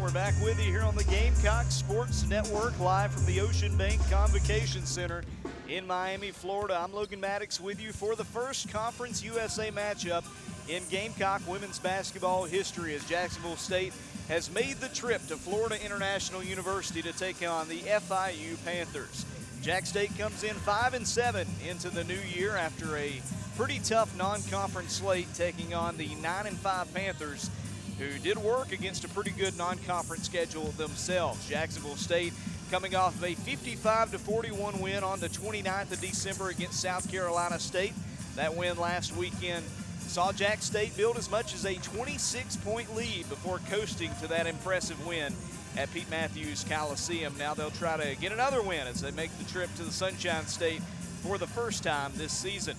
We're back with you here on the Gamecocks Sports Network, live from the Ocean Bank Convocation Center in Miami, Florida. I'm Logan Maddox with you for the first Conference USA matchup in Gamecock women's basketball history, as Jacksonville State has made the trip to Florida International University to take on the FIU Panthers. Jack State comes in 5-7 into the new year after a pretty tough non-conference slate, taking on the 9-5 Panthers, who did work against a pretty good non-conference schedule themselves. Jacksonville State coming off of a 55-41 win on the 29th of December against South Carolina State. That win last weekend saw Jack State build as much as a 26-point lead before coasting to that impressive win at Pete Matthews Coliseum. Now they'll try to get another win as they make the trip to the Sunshine State for the first time this season.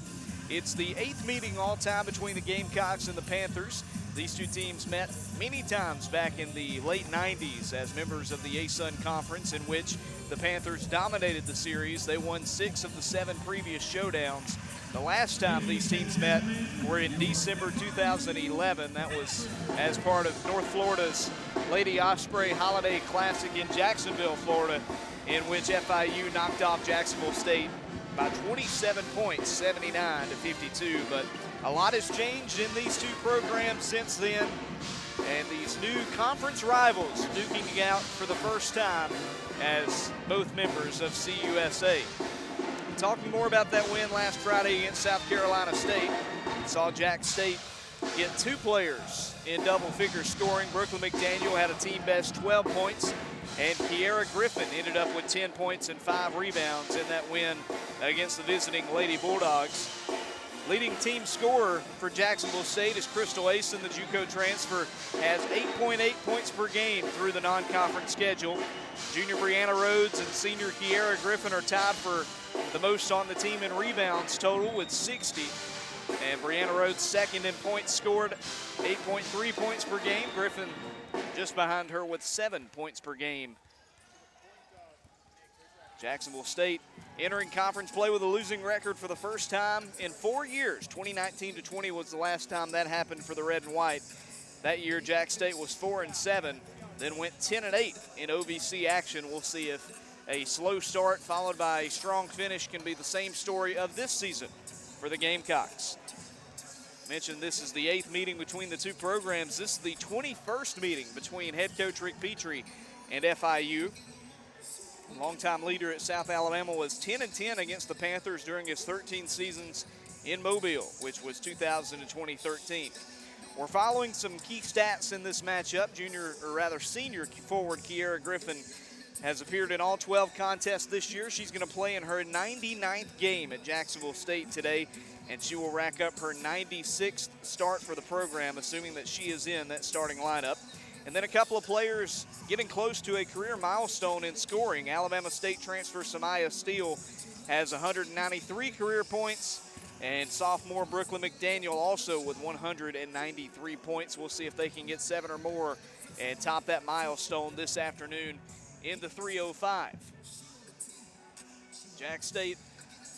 It's the 8th meeting all time between the Gamecocks and the Panthers. These two teams met many times back in the late 90s as members of the ASUN Conference, in which the Panthers dominated the series. They won 6 of the 7 previous showdowns. The last time these teams met were in December 2011. That was as part of North Florida's Lady Osprey Holiday Classic in Jacksonville, Florida, in which FIU knocked off Jacksonville State by 27 points, 79-52. But a lot has changed in these two programs since then, and these new conference rivals duking it out for the first time as both members of CUSA. Talking more about that win last Friday against South Carolina State, saw Jack State get 2 players in double-figure scoring. Brooklyn McDaniel had a team-best 12 points, and Kiera Griffin ended up with 10 points and 5 rebounds in that win against the visiting Lady Bulldogs. Leading team scorer for Jacksonville State is Crystal Asen, the JUCO transfer, has 8.8 points per game through the non-conference schedule. Junior Brianna Rhodes and senior Kiera Griffin are tied for the most on the team in rebounds total with 60. And Brianna Rhodes second in points scored, 8.3 points per game. Griffin just behind her with 7 points per game. Jacksonville State entering conference play with a losing record for the first time in 4 years. 2019-20 was the last time that happened for the red and white. That year, Jack State was 4-7, then went 10-8 in OVC action. We'll see if a slow start followed by a strong finish can be the same story of this season for the Gamecocks. I mentioned this is the 8th meeting between the two programs. This is the 21st meeting between head coach Rick Petrie and FIU. Longtime leader at South Alabama was 10-10 against the Panthers during his 13 seasons in Mobile, which was 2000 to 2013. We're following some key stats in this matchup. Senior forward Kiera Griffin has appeared in all 12 contests this year. She's going to play in her 99th game at Jacksonville State today, and she will rack up her 96th start for the program, assuming that she is in that starting lineup. And then a couple of players getting close to a career milestone in scoring. Alabama State transfer Samaya Steele has 193 career points, and sophomore Brooklyn McDaniel also with 193 points. We'll see if they can get 7 or more and top that milestone this afternoon in the 305. Jack State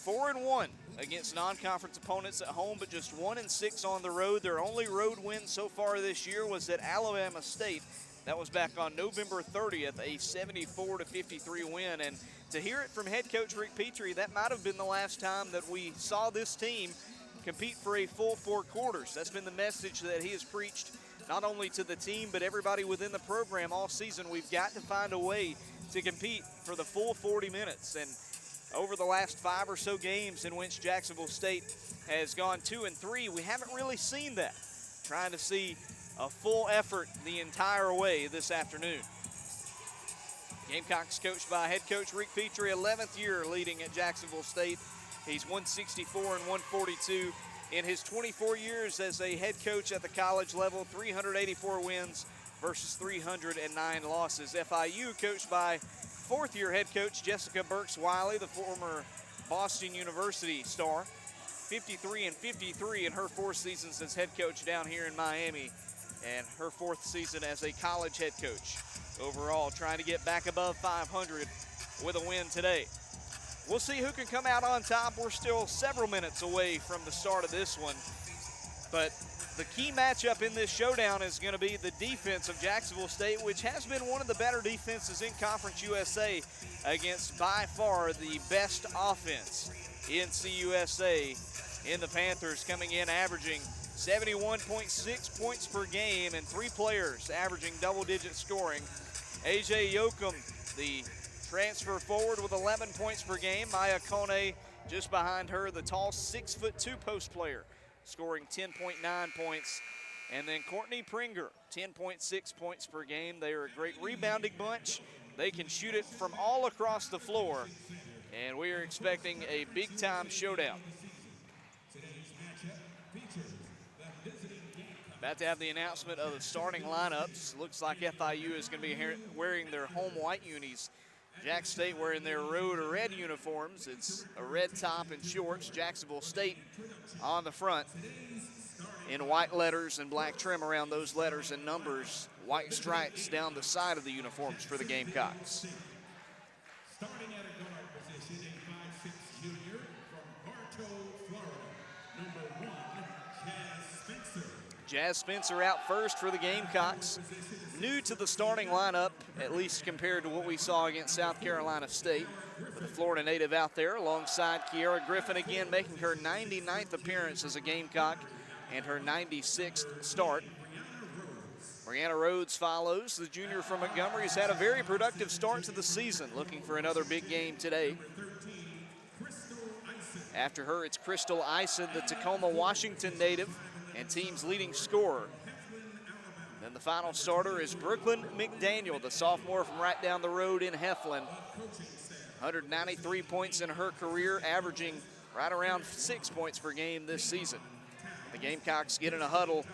4-1 against non-conference opponents at home, but just 1-6 on the road. Their only road win so far this year was at Alabama State. That was back on November 30th, a 74-53 win. And to hear it from head coach Rick Petrie, that might have been the last time that we saw this team compete for a full 4 quarters. That's been the message that he has preached not only to the team, but everybody within the program all season. We've got to find a way to compete for the full 40 minutes. And over the last 5 or so games in which Jacksonville State has gone 2-3, we haven't really seen that. Trying to see a full effort the entire way this afternoon. Gamecocks coached by head coach Rick Petrie, 11th year leading at Jacksonville State. He's 164 and 142 in his 24 years as a head coach at the college level, 384 wins versus 309 losses. FIU coached by 4th-year head coach Jessica Burks-Wiley, the former Boston University star, 53 and 53 in her 4 seasons as head coach down here in Miami, and her 4th season as a college head coach. Overall, trying to get back above 500 with a win today. We'll see who can come out on top. We're still several minutes away from the start of this one, But the key matchup in this showdown is going to be the defense of Jacksonville State, which has been one of the better defenses in Conference USA against by far the best offense in CUSA in the Panthers, coming in averaging 71.6 points per game and 3 players averaging double-digit scoring. AJ Yoakum, the transfer forward, with 11 points per game. Maya Kone just behind her, the tall 6'2" post player, scoring 10.9 points. And then Courtney Pringer, 10.6 points per game. They are a great rebounding bunch. They can shoot it from all across the floor, and we are expecting a big-time showdown. About to have the announcement of the starting lineups. Looks like FIU is going to be wearing their home white unis. Jack State wearing their road red uniforms. It's a red top and shorts. Jacksonville State on the front in white letters and black trim around those letters and numbers. White stripes down the side of the uniforms for the Gamecocks. Starting at a guard position, a 5'6" junior from Bartow, Florida, number 1, Jazz Spencer. Jazz Spencer out first for the Gamecocks. New to the starting lineup, at least compared to what we saw against South Carolina State. With the Florida native out there alongside Kiara Griffin, again making her 99th appearance as a Gamecock and her 96th start. Brianna Rhodes follows. The junior from Montgomery has had a very productive start to the season, looking for another big game today. After her, it's Crystal Ison, the Tacoma, Washington native, and team's leading scorer. Then the final starter is Brooklyn McDaniel, the sophomore from right down the road in Heflin. 193 points in her career, averaging right around 6 points per game this season. The Gamecocks get in a huddle,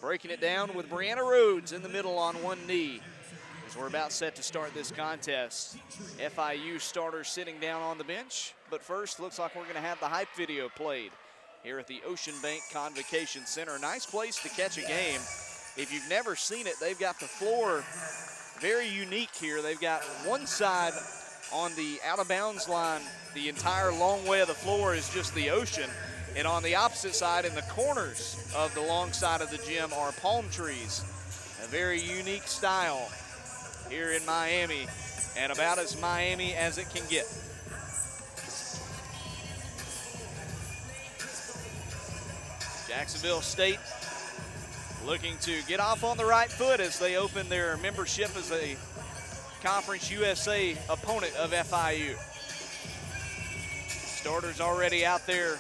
breaking it down with Brianna Rhodes in the middle on one knee. As we're about set to start this contest, FIU starters sitting down on the bench. But first, looks like we're going to have the hype video played here at the Ocean Bank Convocation Center. Nice place to catch a game. If you've never seen it, they've got the floor very unique here. They've got one side on the out-of-bounds line. The entire long way of the floor is just the ocean. And on the opposite side, in the corners of the long side of the gym, are palm trees. A very unique style here in Miami, and about as Miami as it can get. Jacksonville State looking to get off on the right foot as they open their membership as a Conference USA opponent of FIU. Starters already out there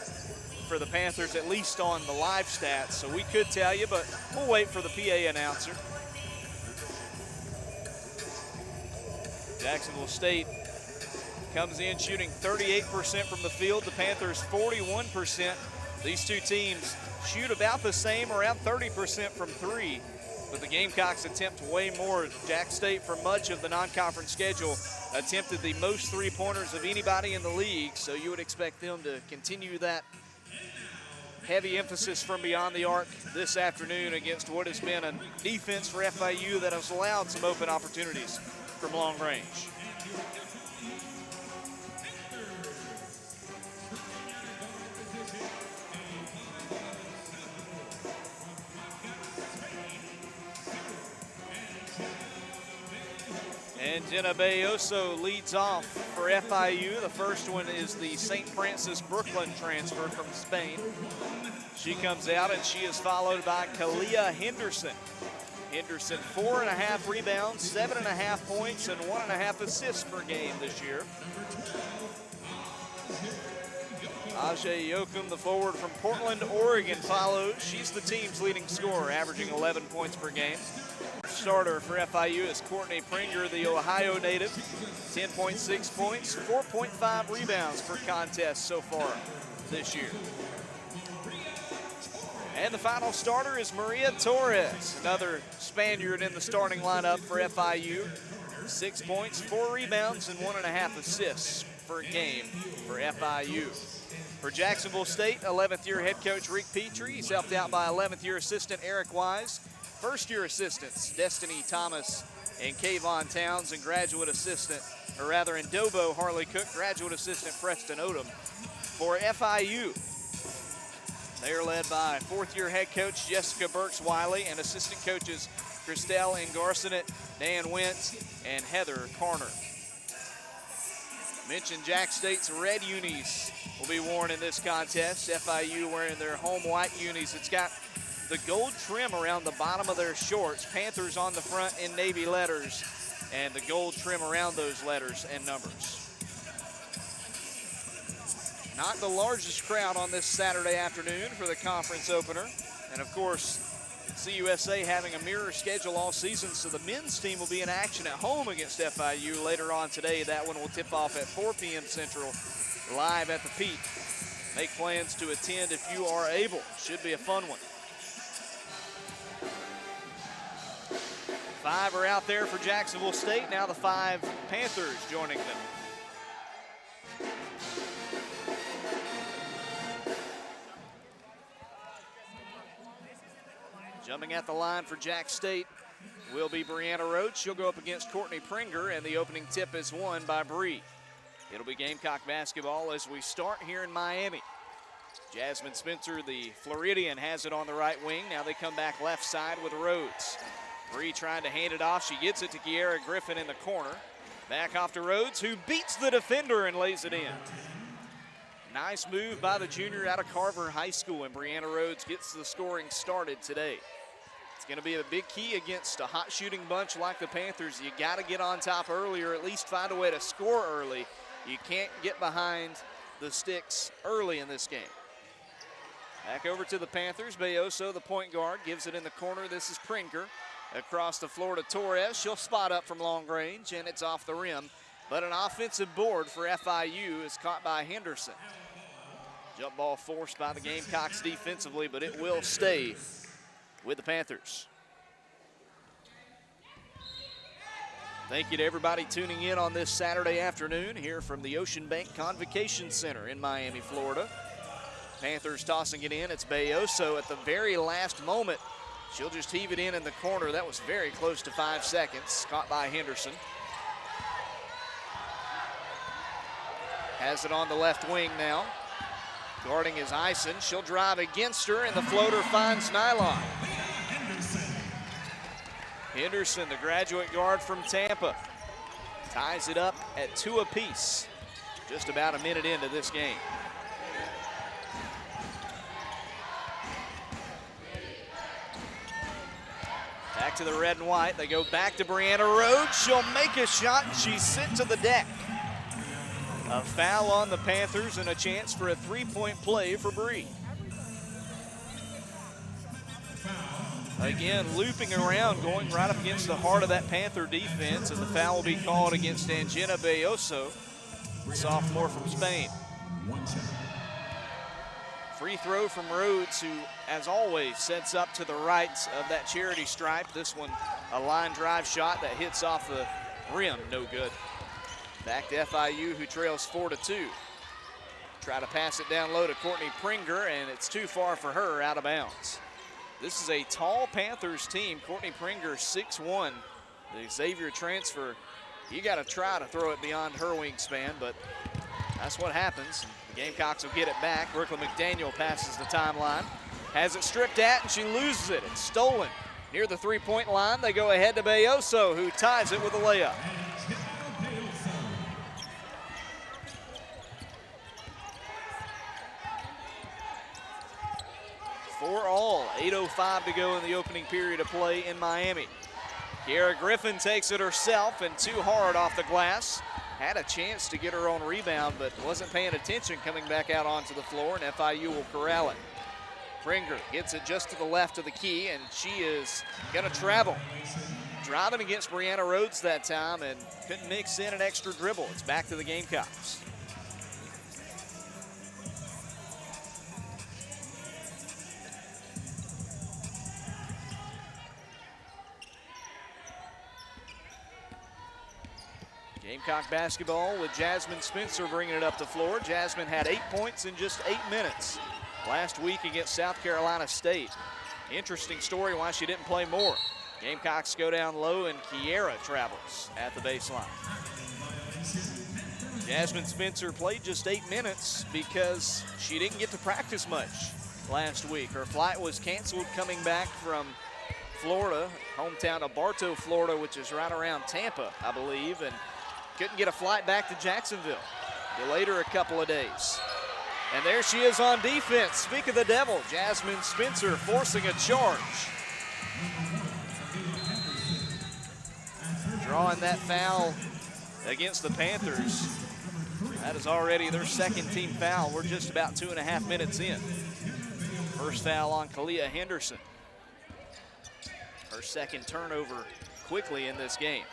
for the Panthers, at least on the live stats, so we could tell you, but we'll wait for the PA announcer. Jacksonville State comes in shooting 38% from the field, the Panthers 41%. These two teams shoot about the same, around 30% from three, but the Gamecocks attempt way more. Jack State, for much of the non-conference schedule, attempted the most three-pointers of anybody in the league, so you would expect them to continue that heavy emphasis from beyond the arc this afternoon against what has been a defense for FIU that has allowed some open opportunities from long range. And Jenna Bayoso leads off for FIU. The first one is the St. Francis Brooklyn transfer from Spain. She comes out, and she is followed by Kalia Henderson. Henderson, 4.5 rebounds, 7.5 points, and 1.5 assists per game this year. Ajay Yoakum, the forward from Portland, Oregon, follows. She's the team's leading scorer, averaging 11 points per game. Starter for FIU is Courtney Pringer, the Ohio native. 10.6 points, 4.5 rebounds per contest so far this year. And the final starter is Maria Torres, another Spaniard in the starting lineup for FIU. 6 points, 4 rebounds, and 1.5 assists per game for FIU. For Jacksonville State, 11th year head coach Rick Petrie. He's helped out by 11th year assistant Eric Wise. First year assistants Destiny Thomas and Kayvon Towns, and graduate assistant, or rather in Dobo, Harley Cook, graduate assistant Preston Odom. For FIU, They are led by fourth-year head coach Jessica Burks-Wiley and assistant coaches Christelle Ingarsonet, Dan Wentz, and Heather Carner. Mentioned Jack State's red unis will be worn in this contest. FIU wearing their home white unis. It's got the gold trim around the bottom of their shorts. Panthers on the front in navy letters, and the gold trim around those letters and numbers. Not the largest crowd on this Saturday afternoon for the conference opener. And of course, CUSA having a mirror schedule all season, so the men's team will be in action at home against FIU later on today. That one will tip off at 4 p.m. Central, live at the Pete. Make plans to attend if you are able. Should be a fun one. 5 are out there for Jacksonville State. Now the 5 Panthers joining them. Jumping at the line for Jack State will be Brianna Roach. She'll go up against Courtney Pringer, and the opening tip is won by Bree. It'll be Gamecock basketball as we start here in Miami. Jasmine Spencer, the Floridian, has it on the right wing. Now they come back left side with Rhodes. Bree trying to hand it off. She gets it to Kiera Griffin in the corner. Back off to Rhodes, who beats the defender and lays it in. Nice move by the junior out of Carver High School, and Brianna Rhodes gets the scoring started today. It's going to be a big key against a hot shooting bunch like the Panthers. You got to get on top early, or at least find a way to score early. You can't get behind the sticks early in this game. Back over to the Panthers. Bayoso, the point guard, gives it in the corner. This is Pringer. Across the floor to Torres. She'll spot up from long range, and it's off the rim. But an offensive board for FIU is caught by Henderson. Jump ball forced by the Gamecocks defensively, but it will stay with the Panthers. Thank you to everybody tuning in on this Saturday afternoon here from the Ocean Bank Convocation Center in Miami, Florida. Panthers tossing it in. It's Bayoso at the very last moment. She'll just heave it in the corner. That was very close to 5 seconds. Caught by Henderson. Has it on the left wing now. Guarding is Eisen. She'll drive against her, and the floater finds Nylon. Henderson, the graduate guard from Tampa, ties it up at 2 apiece. Just about a minute into this game. Back to the red and white. They go back to Brianna Rhodes. She'll make a shot, and she's sent to the deck. A foul on the Panthers and a chance for a three-point play for Bree. Again, looping around, going right up against the heart of that Panther defense, and the foul will be called against Angina Bayoso, sophomore from Spain. Free throw from Rhodes, who, as always, sets up to the right of that charity stripe. This one, a line drive shot that hits off the rim, no good. Back to FIU, who trails 4-2. Try to pass it down low to Courtney Pringer, and it's too far for her, out of bounds. This is a tall Panthers team. Courtney Pringer, 6'1", the Xavier transfer. You got to try to throw it beyond her wingspan, but that's what happens. The Gamecocks will get it back. Brooklyn McDaniel passes the timeline. Has it stripped at, and she loses it. It's stolen near the three-point line. They go ahead to Bayoso, who ties it with a layup. For all, 8:05 to go in the opening period of play in Miami. Kiera Griffin takes it herself and too hard off the glass. Had a chance to get her own rebound, but wasn't paying attention coming back out onto the floor, and FIU will corral it. Pringer gets it just to the left of the key, and she is gonna travel. Driving against Brianna Rhodes that time and couldn't mix in an extra dribble. It's back to the Gamecocks. Gamecock basketball with Jasmine Spencer bringing it up the floor. Jasmine had 8 points in just 8 minutes last week against South Carolina State. Interesting story why she didn't play more. Gamecocks go down low, and Kiera travels at the baseline. Jasmine Spencer played just 8 minutes because she didn't get to practice much. last week. Her flight was canceled coming back from Florida, hometown of Bartow, Florida, which is right around Tampa, I believe, and couldn't get a flight back to Jacksonville. Delayed her a couple of days. And there she is on defense. Speak of the devil, Jasmine Spencer forcing a charge. Drawing that foul against the Panthers. That is already their second team foul. We're just about 2.5 minutes in. First foul on Kalia Henderson. Her second turnover quickly in this game.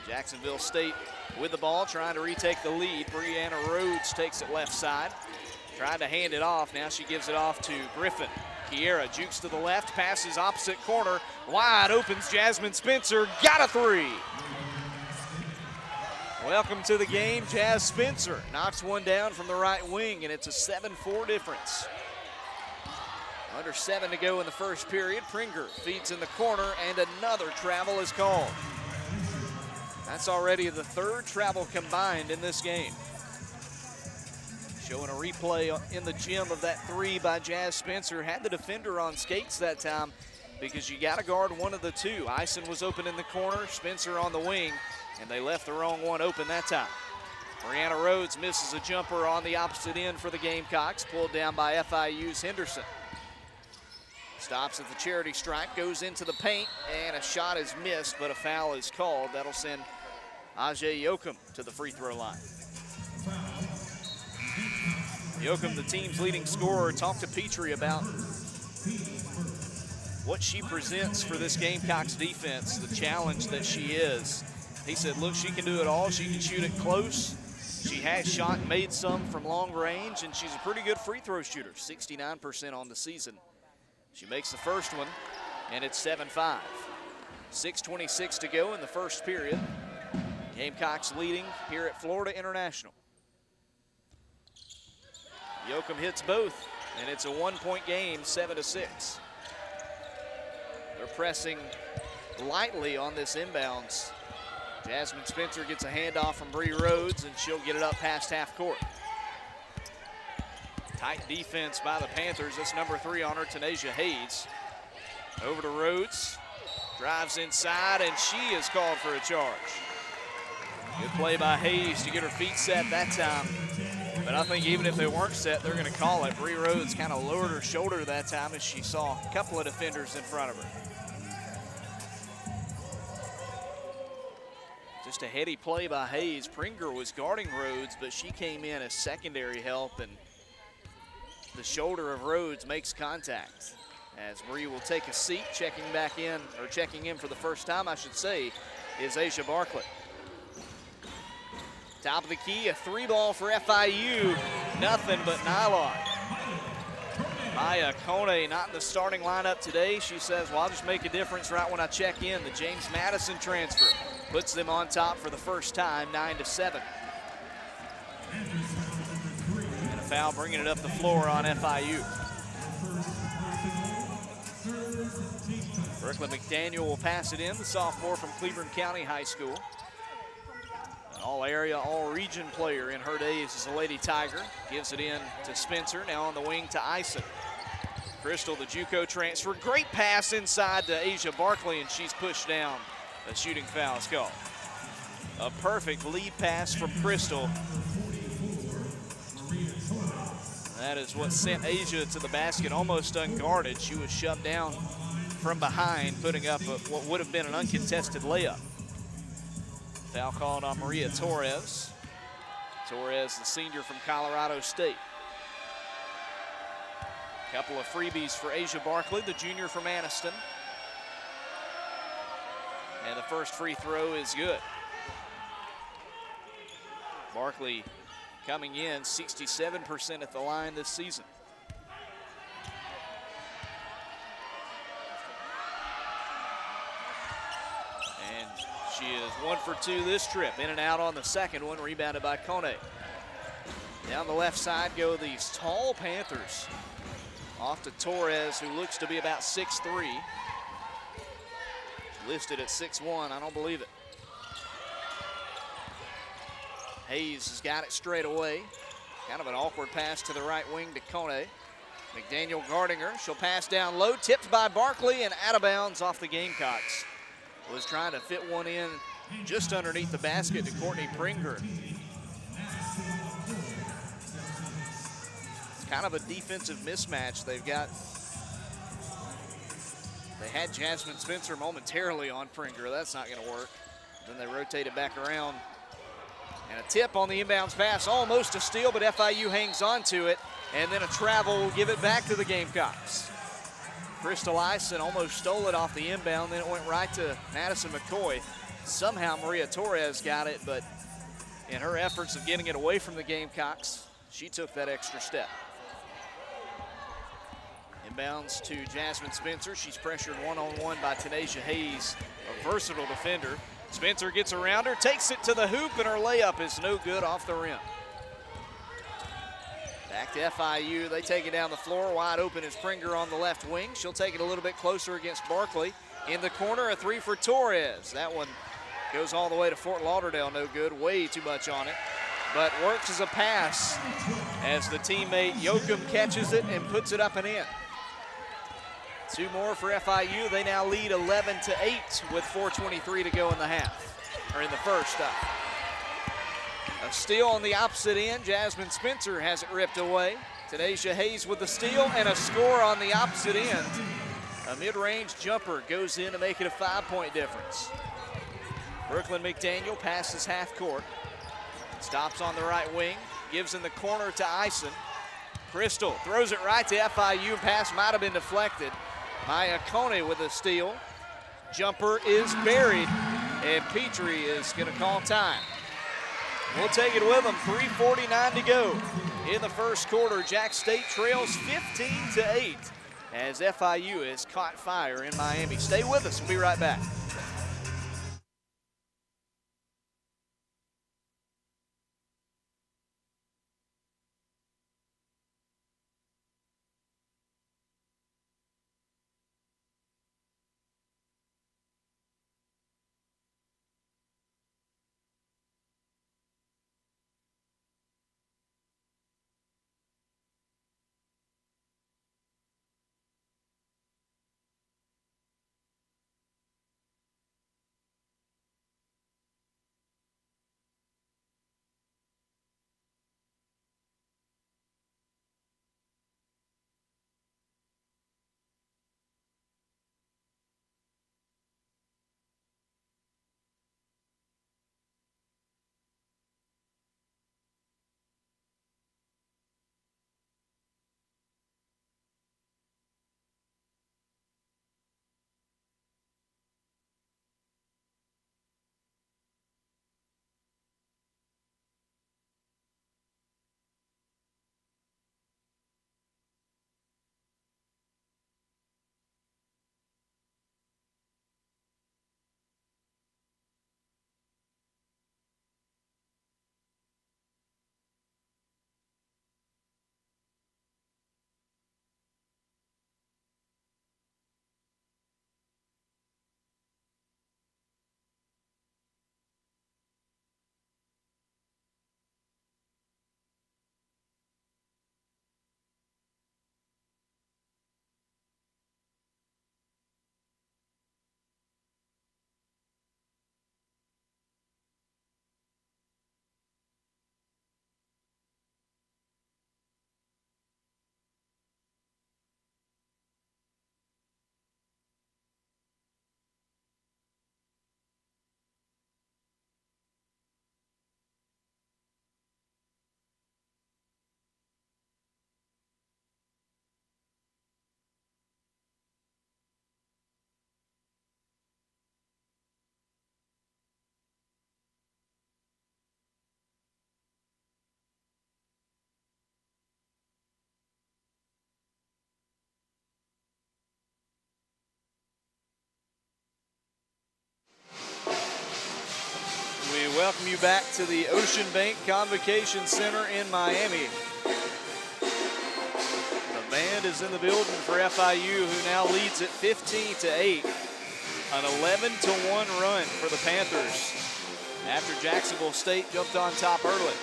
Jacksonville State with the ball, trying to retake the lead. Brianna Rhodes takes it left side. Tried to hand it off. Now she gives it off to Griffin. Kiera jukes to the left, passes opposite corner. Wide opens Jasmine Spencer. Got a three. Welcome to the game, Jazz Spencer. Knocks one down from the right wing, and it's a 7-4 difference. Under 7 to go in the first period. Pringer feeds in the corner, and another travel is called. That's already the third travel combined in this game. Showing a replay in the gym of that three by Jazz Spencer. Had the defender on skates that time because you got to guard one of the two. Ison was open in the corner, Spencer on the wing, and they left the wrong one open that time. Brianna Rhodes misses a jumper on the opposite end for the Gamecocks, pulled down by FIU's Henderson. Stops at the charity stripe, goes into the paint, and a shot is missed, but a foul is called. That'll send Ajay Yoakum to the free throw line. Yoakum, the team's leading scorer, talked to Petrie about what she presents for this Gamecocks defense, the challenge that she is. He said, look, she can do it all. She can shoot it close. She has shot and made some from long range, and she's a pretty good free throw shooter, 69% on the season. She makes the first one, and it's 7-5. 6:26 to go in the first period. Gamecocks leading here at Florida International. Yoakum hits both, and it's a 1-point game, 7-6. They're pressing lightly on this inbounds. Jasmine Spencer gets a handoff from Bree Rhodes, and she'll get it up past half court. Tight defense by the Panthers. That's number 3 on her, Tanasia Hayes. Over to Rhodes, drives inside, and she is called for a charge. Good play by Hayes to get her feet set that time. But I think even if they weren't set, they're going to call it. Bree Rhodes kind of lowered her shoulder that time as she saw a couple of defenders in front of her. Just a heady play by Hayes. Pringer was guarding Rhodes, but she came in as secondary help, and the shoulder of Rhodes makes contact. As Bree will take a seat, checking in for the first time, I should say, is Asia Barkley. Top of the key, a 3-ball for FIU. Nothing but nylon. Maya Kone not in the starting lineup today. She says, well, I'll just make a difference right when I check in. The James Madison transfer puts them on top for the first time, 9-7. And a foul bringing it up the floor on FIU. Brooklyn McDaniel will pass it in, the sophomore from Cleveland County High School. An all-area, all-region player in her days as a Lady Tiger. Gives it in to Spencer, now on the wing to Ison. Crystal, the JUCO transfer. Great pass inside to Asia Barkley, and she's pushed down. A shooting foul is called. A perfect lead pass from Crystal. That is what sent Asia to the basket almost unguarded. She was shoved down from behind, putting up what would have been an uncontested layup. Foul called on Maria Torres. Torres, the senior from Colorado State. Couple of freebies for Asia Barkley, the junior from Anniston. And the first free throw is good. Barkley coming in 67% at the line this season. And she is 1 for 2 this trip. In and out on the second one, rebounded by Kone. Down the left side go these tall Panthers. Off to Torres, who looks to be about 6'3". Listed at 6'1", I don't believe it. Hayes has got it straight away. Kind of an awkward pass to the right wing to Kone. McDaniel guarding her. She'll pass down low, tipped by Barkley and out of bounds off the Gamecocks. Was trying to fit one in just underneath the basket to Courtney Pringer. It's kind of a defensive mismatch. They had Jasmine Spencer momentarily on Pringer. That's not going to work. Then they rotate it back around. And a tip on the inbounds pass, almost a steal, but FIU hangs on to it. And then a travel will give it back to the Gamecocks. Crystal Ison almost stole it off the inbound, then it went right to Madison McCoy. Somehow Maria Torres got it, but in her efforts of getting it away from the Gamecocks, she took that extra step. Inbounds to Jasmine Spencer. She's pressured one-on-one by Tanasia Hayes, a versatile defender. Spencer gets around her, takes it to the hoop, and her layup is no good off the rim. Back to FIU, they take it down the floor. Wide open is Pringer on the left wing. She'll take it a little bit closer against Barkley. In the corner, a three for Torres. That one goes all the way to Fort Lauderdale, no good, way too much on it. But works as a pass as the teammate Yoakum catches it and puts it up and in. Two more for FIU. They now lead 11-8 with 4:23 to go in the half, or in the first. A steal on the opposite end. Jasmine Spencer has it ripped away. Tanasia Hayes with the steal and a score on the opposite end. A mid-range jumper goes in to make it a 5-point difference. Brooklyn McDaniel passes half court. Stops on the right wing. Gives in the corner to Ison. Crystal throws it right to FIU. Pass might have been deflected. Maya Kone with a steal. Jumper is buried, and Petrie is going to call time. We'll take it with them. 3:49 to go in the first quarter. Jack State trails 15-8 as FIU has caught fire in Miami. Stay with us. We'll be right back. We welcome you back to the Ocean Bank Convocation Center in Miami. The band is in the building for FIU, who now leads at 15-8. An 11-1 run for the Panthers after Jacksonville State jumped on top early.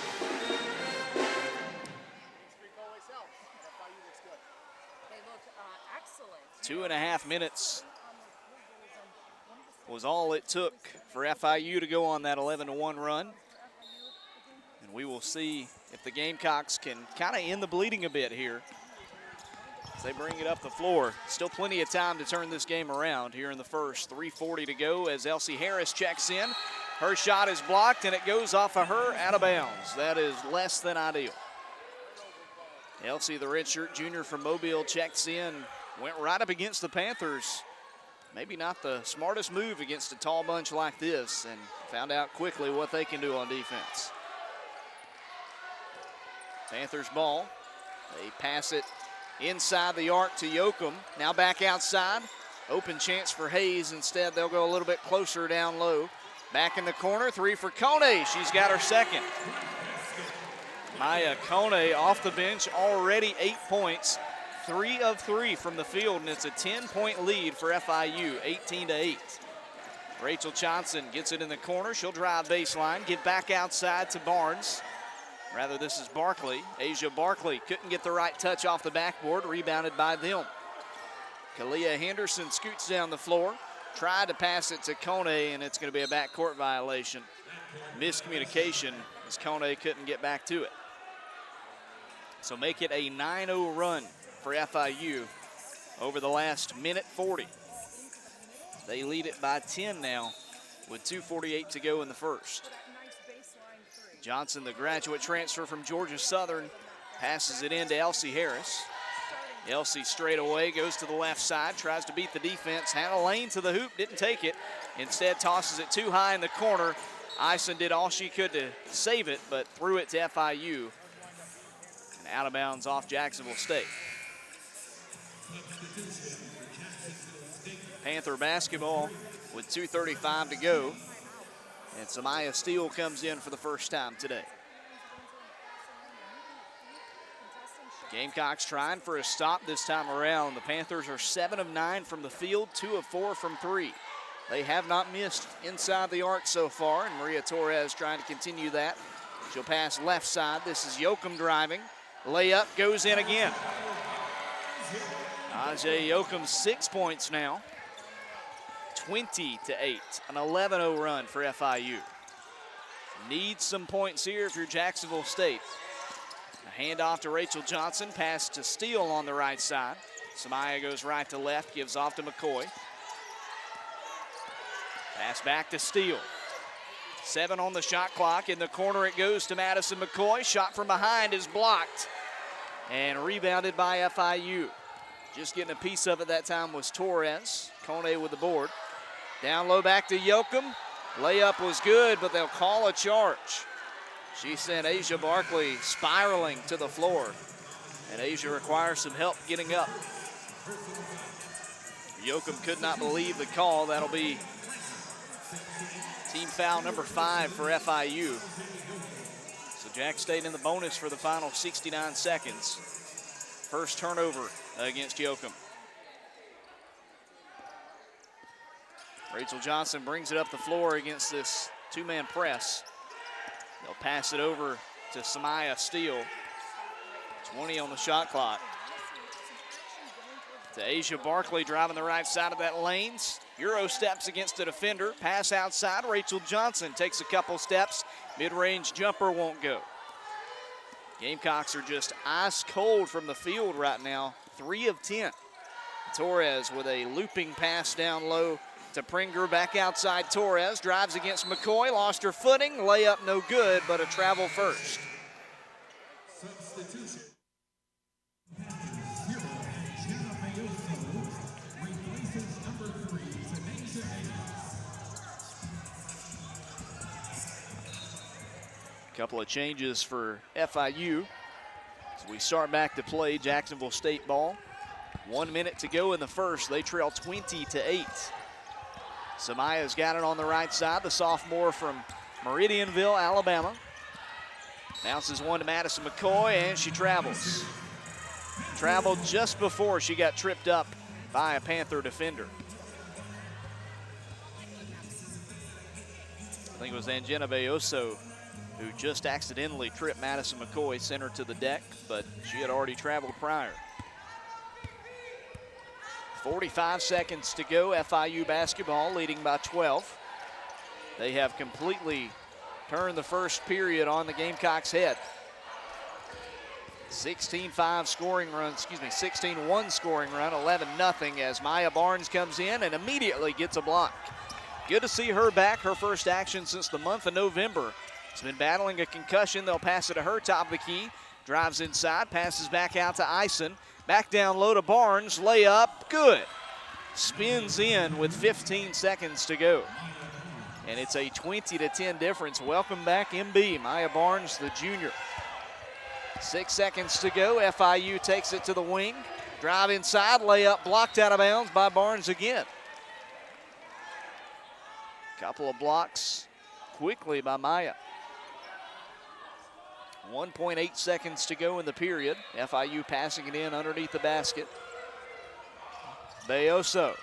2.5 minutes was all it took for FIU to go on that 11-1 run. And we will see if the Gamecocks can kind of end the bleeding a bit here as they bring it up the floor. Still plenty of time to turn this game around here in the first. 3:40 to go as Elsie Harris checks in. Her shot is blocked and it goes off of her out of bounds. That is less than ideal. Elsie, the redshirt junior from Mobile, checks in, went right up against the Panthers. Maybe not the smartest move against a tall bunch like this, and found out quickly what they can do on defense. Panthers ball. They pass it inside the arc to Yoakum. Now back outside. Open chance for Hayes. Instead, they'll go a little bit closer down low. Back in the corner, 3 for Kone. She's got her second. Maya Kone off the bench, already 8 points. 3 of 3 from the field, and it's a 10-point lead for FIU, 18-8. Rachel Johnson gets it in the corner. She'll drive baseline, get back outside to Barnes. Rather, this is Barkley. Asia Barkley couldn't get the right touch off the backboard, rebounded by them. Kalia Henderson scoots down the floor, tried to pass it to Kone, and it's going to be a backcourt violation. Miscommunication as Kone couldn't get back to it. So make it a 9-0 run for FIU over the last minute 40. They lead it by 10 now with 2:48 to go in the first. Johnson, the graduate transfer from Georgia Southern, passes it in to Elsie Harris. Elsie straight away goes to the left side, tries to beat the defense, had a lane to the hoop, didn't take it. Instead tosses it too high in the corner. Eisen did all she could to save it, but threw it to FIU. And out of bounds off Jacksonville State. Panther basketball with 2:35 to go. And Samaya Steele comes in for the first time today. Gamecocks trying for a stop this time around. The Panthers are 7 of 9 from the field, 2 of 4 from 3. They have not missed inside the arc so far, and Maria Torres trying to continue that. She'll pass left side. This is Yoakum driving. Layup goes in again. Ajay Yoakum 6 points now. 20-8, an 11-0 run for FIU. Need some points here if you're Jacksonville State. A handoff to Rachel Johnson, pass to Steele on the right side. Samaya goes right to left, gives off to McCoy. Pass back to Steele. 7 on the shot clock. In the corner it goes to Madison McCoy. Shot from behind is blocked and rebounded by FIU. Just getting a piece of it that time was Torres. Kone with the board. Down low back to Yoakum. Layup was good, but they'll call a charge. She sent Asia Barkley spiraling to the floor, and Asia requires some help getting up. Yoakum could not believe the call. That'll be team foul number 5 for FIU. So Jack State in the bonus for the final 69 seconds. First turnover against Yoakum. Rachel Johnson brings it up the floor against this 2-man press. They'll pass it over to Samaya Steele. 20 on the shot clock. To Asia Barkley driving the right side of that lane. Euro steps against the defender. Pass outside. Rachel Johnson takes a couple steps. Mid-range jumper won't go. Gamecocks are just ice cold from the field right now. 3 of 10. Torres with a looping pass down low to Pringer, back outside. Torres drives against McCoy, lost her footing. Layup no good, but a travel first. Substitution. Couple of changes for FIU as we start back to play Jacksonville State ball. 1 minute to go in the first. They trail 20-8. Samaya's got it on the right side, the sophomore from Meridianville, Alabama. Bounces one to Madison McCoy, and she travels. Traveled just before she got tripped up by a Panther defender. I think it was Angena Bayoso who just accidentally tripped Madison McCoy, sent her to the deck, but she had already traveled prior. 45 seconds to go. FIU basketball leading by 12. They have completely turned the first period on the Gamecocks' head. 16-5 scoring run, 16-1 scoring run, 11-0 as Maya Barnes comes in and immediately gets a block. Good to see her back, her first action since the month of November. She's been battling a concussion. They'll pass it to her, top of the key. Drives inside, passes back out to Eisen. Back down low to Barnes, layup, good. Spins in with 15 seconds to go. And it's a 20-10 difference. Welcome back, MB, Maya Barnes, the junior. 6 seconds to go. FIU takes it to the wing. Drive inside, layup blocked out of bounds by Barnes again. Couple of blocks quickly by Maya. 1.8 seconds to go in the period. FIU passing it in underneath the basket. Bayoso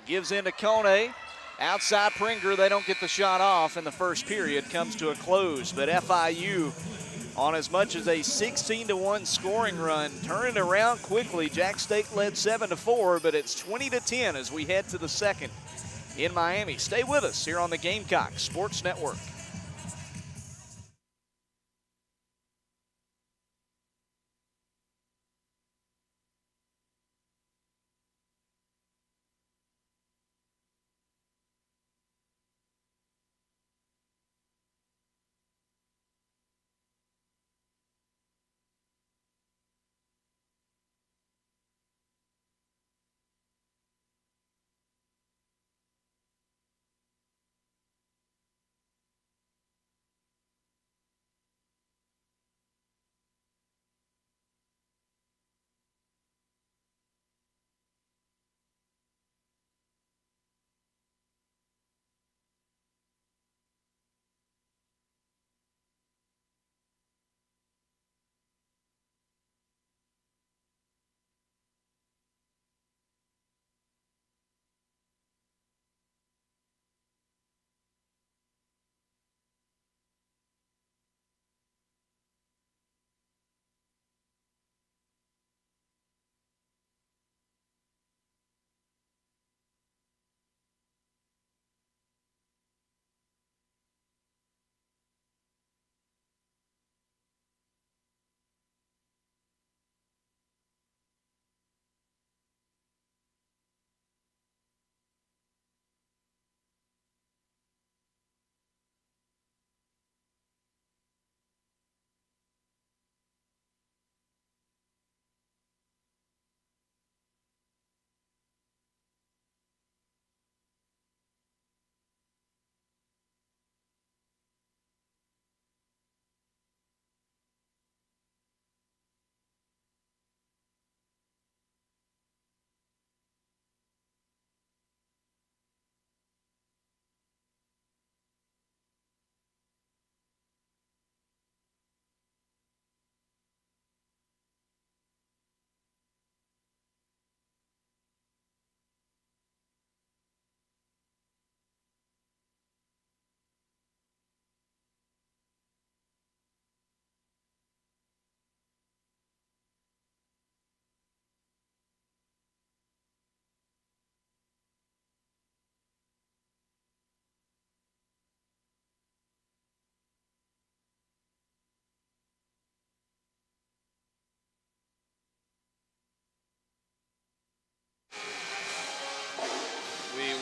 gives in to Kone. Outside Pringer, they don't get the shot off, and the first period comes to a close. But FIU on as much as a 16-1 scoring run, turn it around quickly. Jack State led 7-4, but it's 20-10 as we head to the second in Miami. Stay with us here on the Gamecocks Sports Network.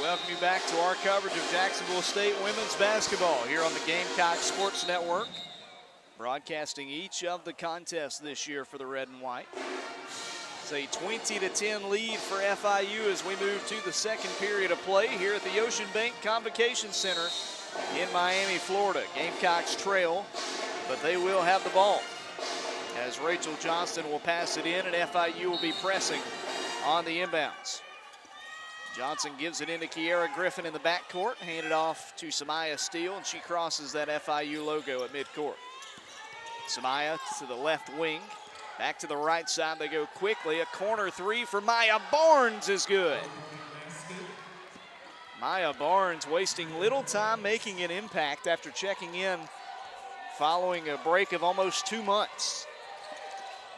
Welcome you back to our coverage of Jacksonville State women's basketball here on the Gamecocks Sports Network. Broadcasting each of the contests this year for the red and white. It's a 20-10 lead for FIU as we move to the second period of play here at the Ocean Bank Convocation Center in Miami, Florida. Gamecocks trail, but they will have the ball as Rachel Johnston will pass it in and FIU will be pressing on the inbounds. Johnson gives it into Kiera Griffin in the backcourt, handed off to Samaya Steele, and she crosses that FIU logo at midcourt. Samaya to the left wing, back to the right side. They go quickly. A corner three for Maya Barnes is good. Maya Barnes wasting little time making an impact after checking in following a break of almost 2 months.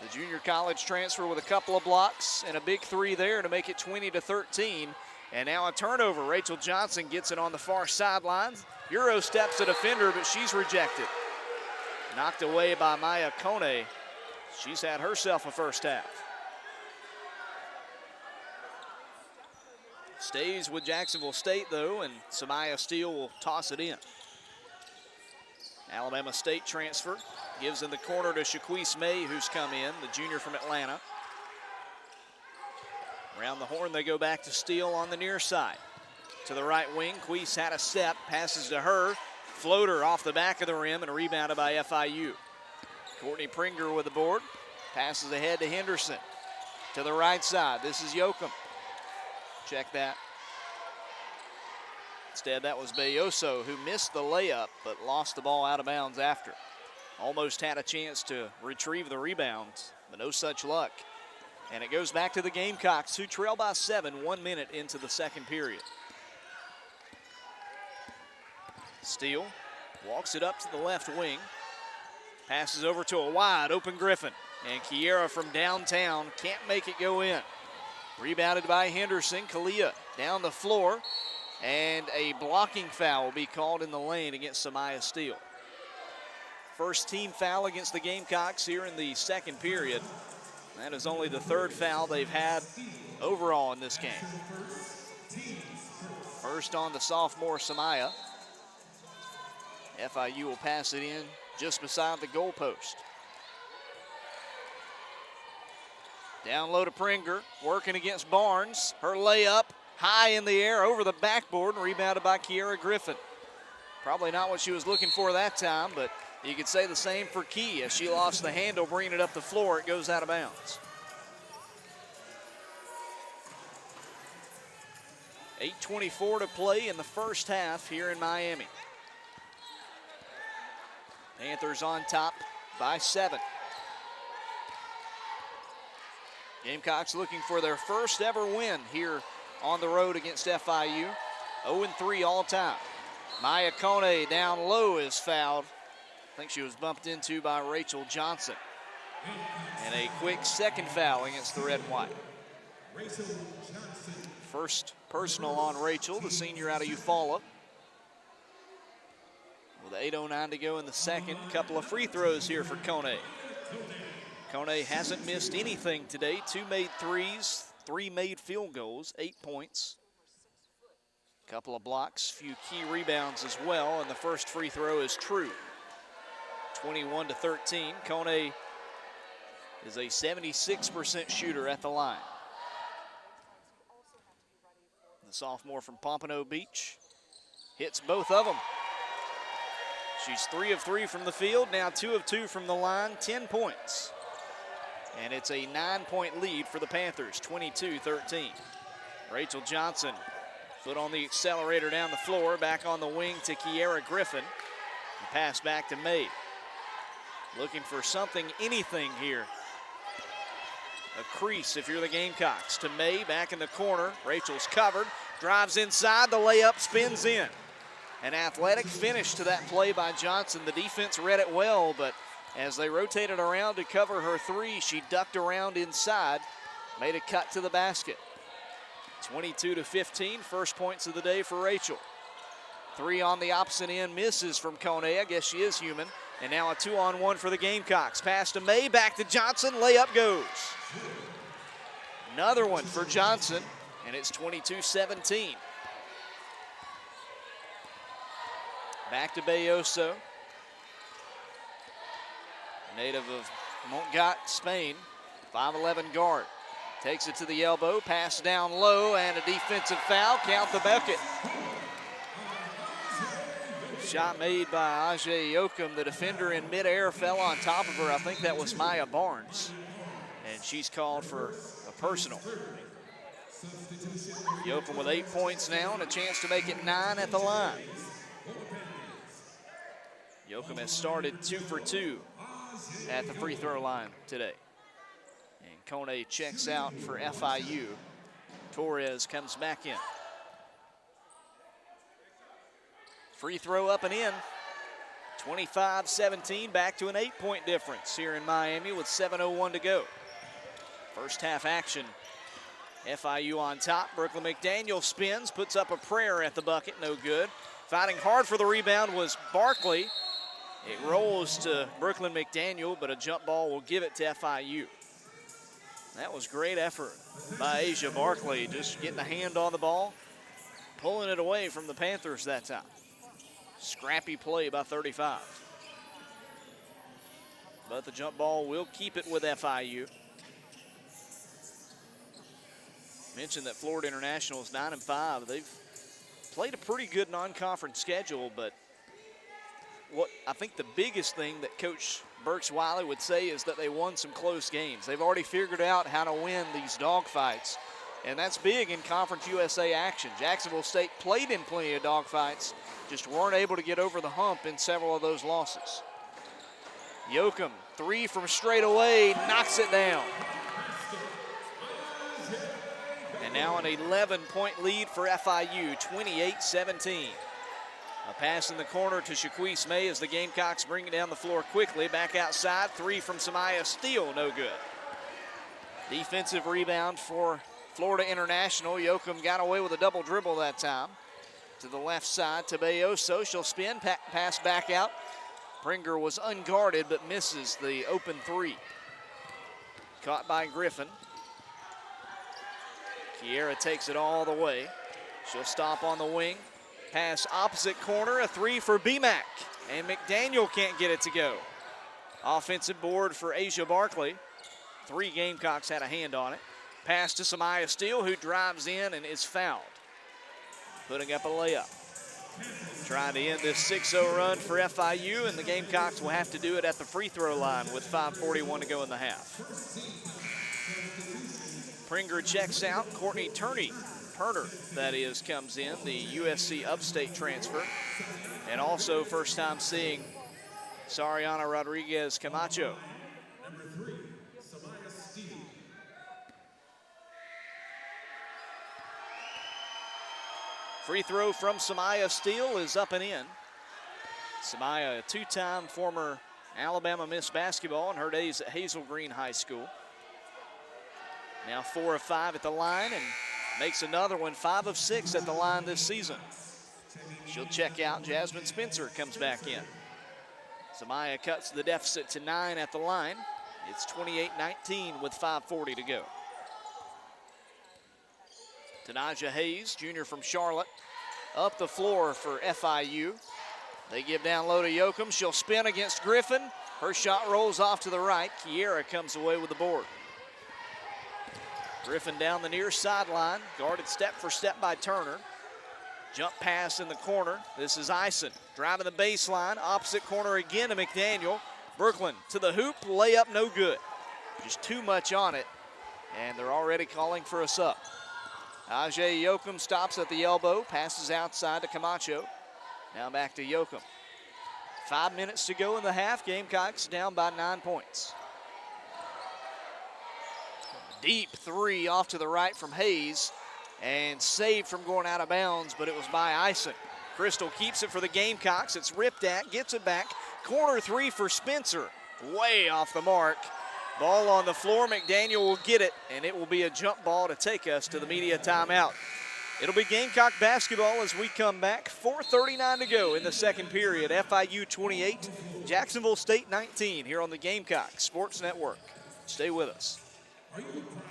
The junior college transfer with a couple of blocks and a big three there to make it 20-13. And now a turnover. Rachel Johnson gets it on the far sidelines. Euro steps a defender, but she's rejected. Knocked away by Maya Kone. She's had herself a first half. Stays with Jacksonville State, though, and Samaya Steele will toss it in. Alabama State transfer. Gives in the corner to Shaquise May, who's come in, the junior from Atlanta. Around the horn, they go back to Steele on the near side. To the right wing, Queese had a step, passes to her. Floater off the back of the rim and rebounded by FIU. Courtney Pringer with the board. Passes ahead to Henderson. To the right side, this is Yoakum. Check that. Instead, that was Belloso, who missed the layup but lost the ball out of bounds after. Almost had a chance to retrieve the rebound, but no such luck. And it goes back to the Gamecocks, who trail by 7, 1 minute into the second period. Steele walks it up to the left wing. Passes over to a wide open Griffin. And Kiera from downtown can't make it go in. Rebounded by Henderson. Kalia down the floor. And a blocking foul will be called in the lane against Samaya Steele. First team foul against the Gamecocks here in the second period. That is only the third foul they've had overall in this game. First on the sophomore Samaya. FIU will pass it in just beside the goalpost. Down low to Pringer, working against Barnes. Her layup high in the air over the backboard and rebounded by Kiera Griffin. Probably not what she was looking for that time, but you could say the same for Key. As she lost the handle, bringing it up the floor, it goes out of bounds. 8:24 to play in the first half here in Miami. Panthers on top by 7. Gamecocks looking for their first ever win here on the road against FIU. 0-3 all time. Maya Kone down low is fouled. I think she was bumped into by Rachel Johnson. And a quick second foul against the red and white. First personal on Rachel, the senior out of Eufaula. With 8:09 to go in the second, couple of free throws here for Kone. Kone hasn't missed anything today. 2 made threes, 3 made field goals, 8 points. Couple of blocks, few key rebounds as well, and the first free throw is true. 21-13. Kone is a 76% shooter at the line. The sophomore from Pompano Beach hits both of them. She's 3 of 3 from the field, now 2 of 2 from the line, 10 points. And it's a 9-point lead for the Panthers, 22-13. Rachel Johnson, foot on the accelerator down the floor, back on the wing to Kiera Griffin. And pass back to May. Looking for something, anything here. A crease if you're the Gamecocks. To May, back in the corner. Rachel's covered, drives inside, the layup spins in. An athletic finish to that play by Johnson. The defense read it well, but as they rotated around to cover her three, she ducked around inside, made a cut to the basket. 22-15, first points of the day for Rachel. 3 on the opposite end, misses from Kone. I guess she is human. And now a 2-on-1 for the Gamecocks. Pass to May, back to Johnson, layup goes. Another one for Johnson, and it's 22-17. Back to Belloso. Native of Montgat, Spain, 5'11" guard. Takes it to the elbow, pass down low, and a defensive foul. Count the bucket. Shot made by Ajay Yoakum. The defender in midair fell on top of her. I think that was Maya Barnes. And she's called for a personal. Yoakum with 8 points now and a chance to make it 9 at the line. Yoakum has started 2 for 2 at the free throw line today. And Kone checks out for FIU. Torres comes back in. Free throw up and in. 25-17, back to an 8-point difference here in Miami with 7:01 to go. First half action. FIU on top. Brooklyn McDaniel spins, puts up a prayer at the bucket, no good. Fighting hard for the rebound was Barkley. It rolls to Brooklyn McDaniel, but a jump ball will give it to FIU. That was great effort by Asia Barkley, just getting a hand on the ball, pulling it away from the Panthers that time. Scrappy play by 35. But the jump ball will keep it with FIU. Mentioned that Florida International is 9-5. They've played a pretty good non-conference schedule, but what I think the biggest thing that Coach Burks Wiley would say is that they won some close games. They've already figured out how to win these dogfights, and that's big in Conference USA action. Jacksonville State played in plenty of dogfights, just weren't able to get over the hump in several of those losses. Yoakum, 3 from straight away, knocks it down. And now an 11-point lead for FIU, 28-17. A pass in the corner to Shaquise May as the Gamecocks bring it down the floor quickly. Back outside, 3 from Samaya Steele, no good. Defensive rebound for Florida International. Yoakum got away with a double dribble that time. To the left side, Tabeyoso, she'll spin, pass back out. Pringer was unguarded but misses the open 3. Caught by Griffin. Kiera takes it all the way. She'll stop on the wing. Pass opposite corner, a 3 for BMAC. And McDaniel can't get it to go. Offensive board for Asia Barkley. 3 Gamecocks had a hand on it. Pass to Samaya Steele, who drives in and is fouled. Putting up a layup. Trying to end this 6-0 run for FIU, and the Gamecocks will have to do it at the free throw line with 5:41 to go in the half. Pringer checks out. Courtney Turner, that is, comes in, the USC Upstate transfer. And also first time seeing Sariana Rodriguez Camacho. Number 3, Samaya Steele. Free throw from Samaya Steele is up and in. Samaya, a 2-time former Alabama Miss Basketball in her days at Hazel Green High School. Now 4 of 5 at the line and makes another one, 5 of 6 at the line this season. She'll check out. Jasmine Spencer comes back in. Samaya cuts the deficit to 9 at the line. It's 28-19 with 5:40 to go. Tanaja Hayes, junior from Charlotte, up the floor for FIU. They give down low to Yoakum. She'll spin against Griffin. Her shot rolls off to the right. Kiera comes away with the board. Griffin down the near sideline, guarded step for step by Turner. Jump pass in the corner. This is Eisen driving the baseline. Opposite corner again to McDaniel. Brooklyn to the hoop, layup no good. Just too much on it, and they're already calling for a sub. Ajay Yoakum stops at the elbow, passes outside to Camacho. Now back to Yoakum. 5 minutes to go in the half. Gamecocks down by 9 points. Deep 3 off to the right from Hayes and saved from going out of bounds, but it was by Eisen. Crystal keeps it for the Gamecocks. It's ripped at, gets it back. Corner 3 for Spencer. Way off the mark. Ball on the floor. McDaniel will get it, and it will be a jump ball to take us to the media timeout. It'll be Gamecock basketball as we come back. 4:39 to go in the second period. FIU 28, Jacksonville State 19 here on the Gamecock Sports Network. Stay with us. Are you proud?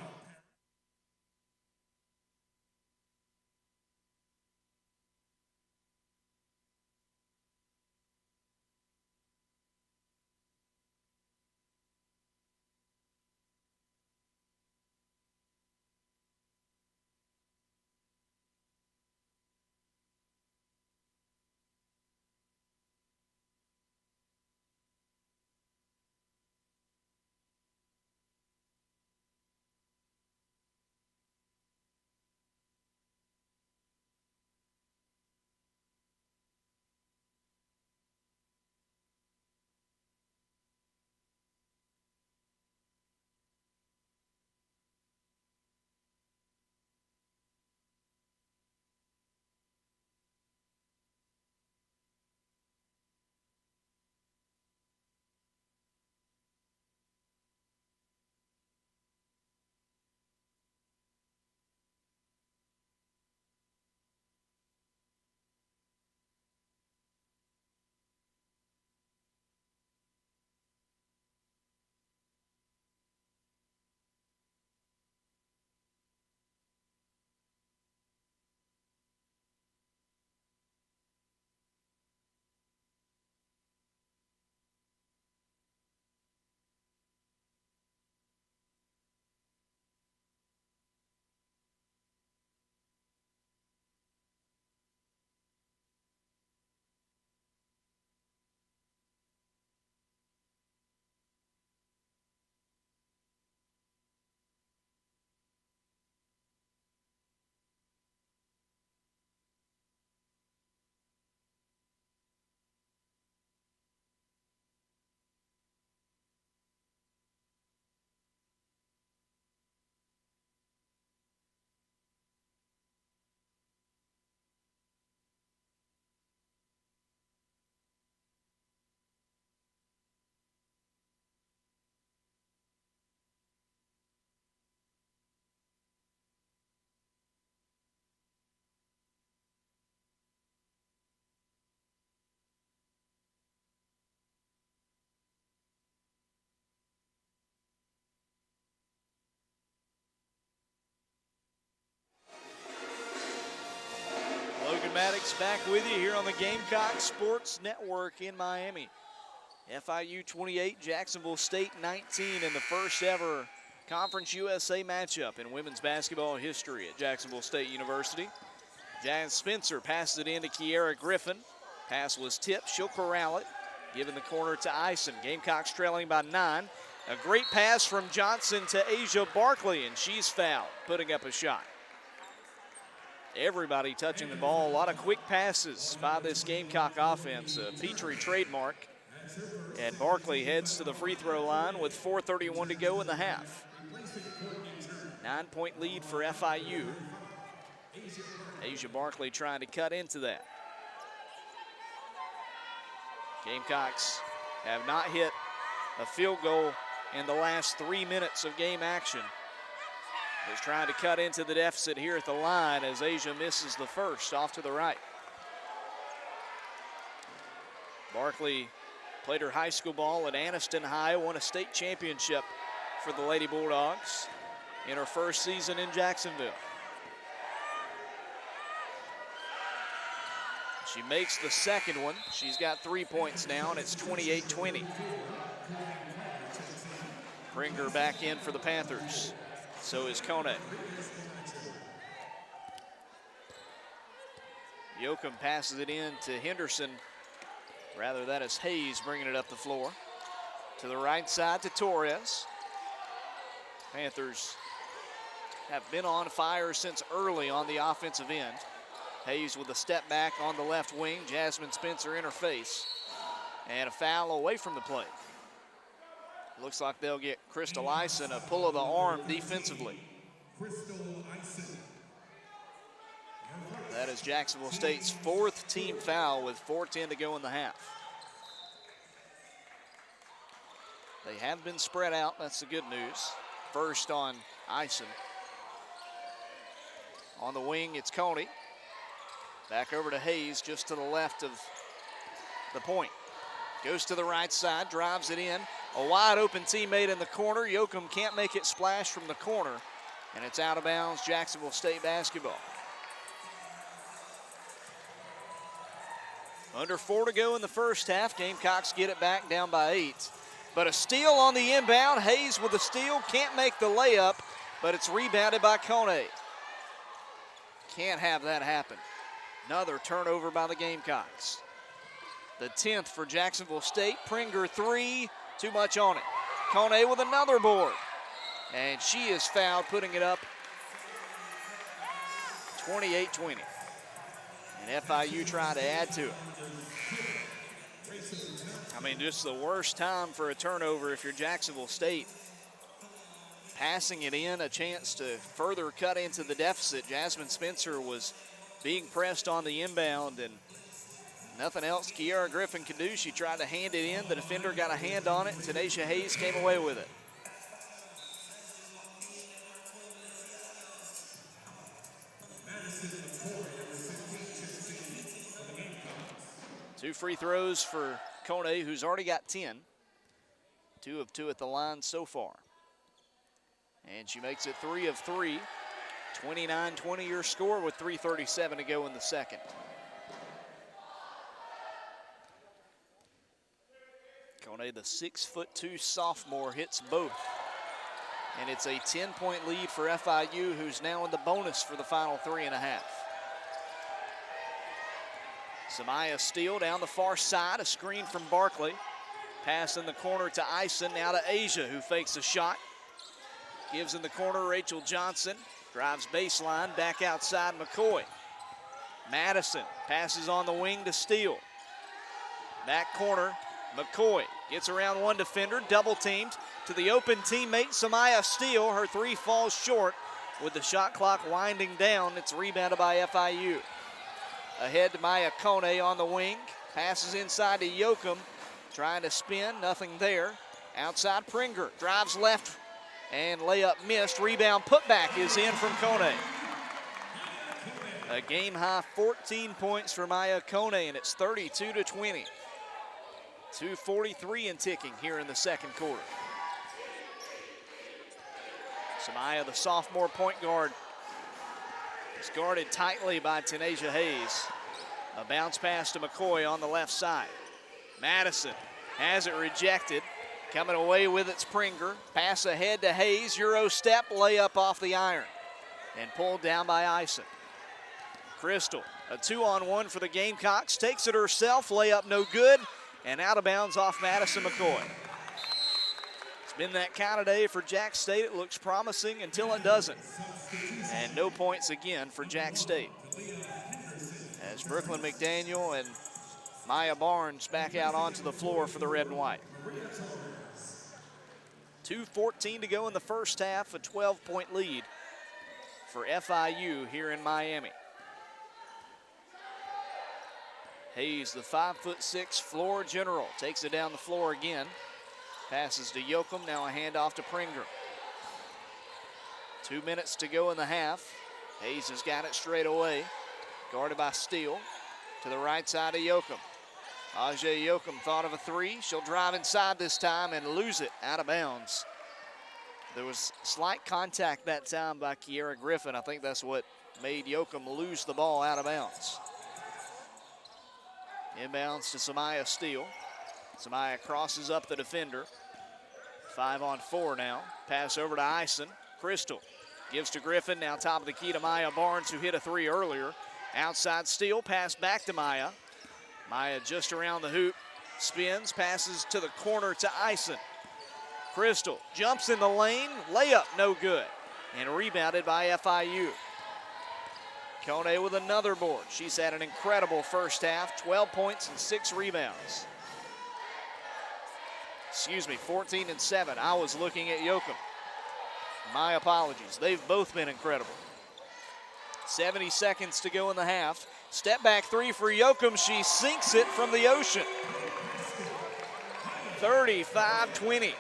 Maddox back with you here on the Gamecocks Sports Network in Miami. FIU 28, Jacksonville State 19 in the first ever Conference USA matchup in women's basketball history at Jacksonville State University. Jan Spencer passes it in to Kiera Griffin. Pass was tipped. She'll corral it. Giving the corner to Ison. Gamecocks trailing by 9. A great pass from Johnson to Asia Barkley, and she's fouled, putting up a shot. Everybody touching the ball. A lot of quick passes by this Gamecock offense. A Petrie trademark. And Barkley heads to the free throw line with 4:31 to go in the half. 9-point lead for FIU. Asia Barkley trying to cut into that. Gamecocks have not hit a field goal in the last 3 minutes of game action. Is trying to cut into the deficit here at the line as Asia misses the first off to the right. Barkley played her high school ball at Anniston High, won a state championship for the Lady Bulldogs in her first season in Jacksonville. She makes the second one. She's got 3 points now, and it's 28-20. Pringer back in for the Panthers. So is Kone. Yoakum passes it in to Henderson. Rather, that is Hayes bringing it up the floor. To the right side to Torres. Panthers have been on fire since early on the offensive end. Hayes with a step back on the left wing. Jasmine Spencer in her face. And a foul away from the play. Looks like they'll get Crystal Ison a pull of the arm defensively. That is Jacksonville State's 4th team foul with 4:10 to go in the half. They have been spread out, that's the good news. First on Ison. On the wing, it's Coney. Back over to Hayes, just to the left of the point. Goes to the right side, drives it in. A wide open teammate in the corner. Yoakum can't make it splash from the corner, and it's out of bounds, Jacksonville State basketball. Under 4 to go in the first half. Gamecocks get it back down by 8. But a steal on the inbound. Hayes with a steal, can't make the layup, but it's rebounded by Kone. Can't have that happen. Another turnover by the Gamecocks. The 10th for Jacksonville State. Pringer 3, too much on it. Kone with another board. And she is fouled, putting it up 28-20. And FIU trying to add to it. I mean, just the worst time for a turnover if you're Jacksonville State. Passing it in, a chance to further cut into the deficit. Jasmine Spencer was being pressed on the inbound, and nothing else Kiera Griffin could do. She tried to hand it in. The defender got a hand on it, and Tanisha Hayes came away with it. Two free throws for Kone, who's already got 10. 2 of 2 at the line so far. And she makes it 3 of 3. 29-20 your score with 3:37 to go in the second. Kone, the 6'2" sophomore, hits both. And it's a 10-point lead for FIU, who's now in the bonus for the final 3.5. Samaya Steele down the far side, a screen from Barkley. Pass in the corner to Ison, now to Asia, who fakes a shot. Gives in the corner, Rachel Johnson. Drives baseline, back outside McCoy. Madison passes on the wing to Steele. Back corner, McCoy gets around one defender, double teamed to the open teammate, Samaya Steele. Her 3 falls short with the shot clock winding down. It's rebounded by FIU. Ahead to Maya Kone on the wing. Passes inside to Yoakum. Trying to spin, nothing there. Outside Pringer, drives left and layup missed. Rebound putback is in from Kone. A game high 14 points for Maya Kone, and it's 32-20. 2:43 and ticking here in the second quarter. Samaya, the sophomore point guard, is guarded tightly by Tanisha Hayes. A bounce pass to McCoy on the left side. Madison has it rejected. Coming away with it's Pringer. Pass ahead to Hayes. Euro step, layup off the iron. And pulled down by Ison. Crystal, a 2-on-1 for the Gamecocks. Takes it herself, layup no good. And out of bounds off Madison McCoy. It's been that kind of day for Jack State. It looks promising until it doesn't. And no points again for Jack State. As Brooklyn McDaniel and Maya Barnes back out onto the floor for the red and white. 2:14 to go in the first half, a 12-point lead for FIU here in Miami. Hayes, the 5'6" floor general, takes it down the floor again. Passes to Yoakum, now a handoff to Pringer. 2 minutes to go in the half. Hayes has got it straight away. Guarded by Steele. To the right side of Yoakum. Ajay Yoakum thought of a three. She'll drive inside this time and lose it out of bounds. There was slight contact that time by Kiera Griffin. I think that's what made Yoakum lose the ball out of bounds. Inbounds to Samaya Steele. Samaya crosses up the defender. 5-on-4 now. Pass over to Ison. Crystal gives to Griffin. Now top of the key to Maya Barnes, who hit a three earlier. Outside Steele, pass back to Maya. Maya just around the hoop, spins, passes to the corner to Ison. Crystal jumps in the lane, layup no good, and rebounded by FIU. Kone with another board. She's had an incredible first half, 12 points and 6 rebounds. 14 and 7. I was looking at Yoakum. My apologies. They've both been incredible. 70 seconds to go in the half. Step back three for Yoakum. She sinks it from the ocean. 35-20.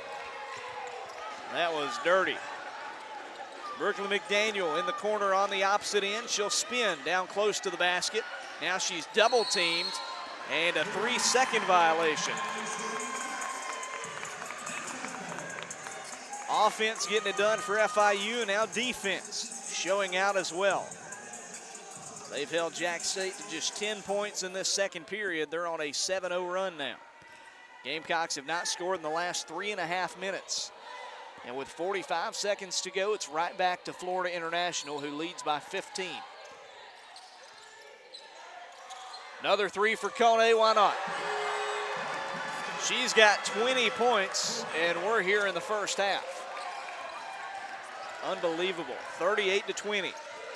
That was dirty. Brooklyn McDaniel in the corner on the opposite end. She'll spin down close to the basket. Now she's double teamed and a 3-second violation. Offense getting it done for FIU, now defense showing out as well. They've held Jack State to just 10 points in this second period. They're on a 7-0 run now. Gamecocks have not scored in the last 3.5 minutes. And with 45 seconds to go, it's right back to Florida International, who leads by 15. Another three for Kone, why not? She's got 20 points, and we're here in the first half. Unbelievable, 38-20.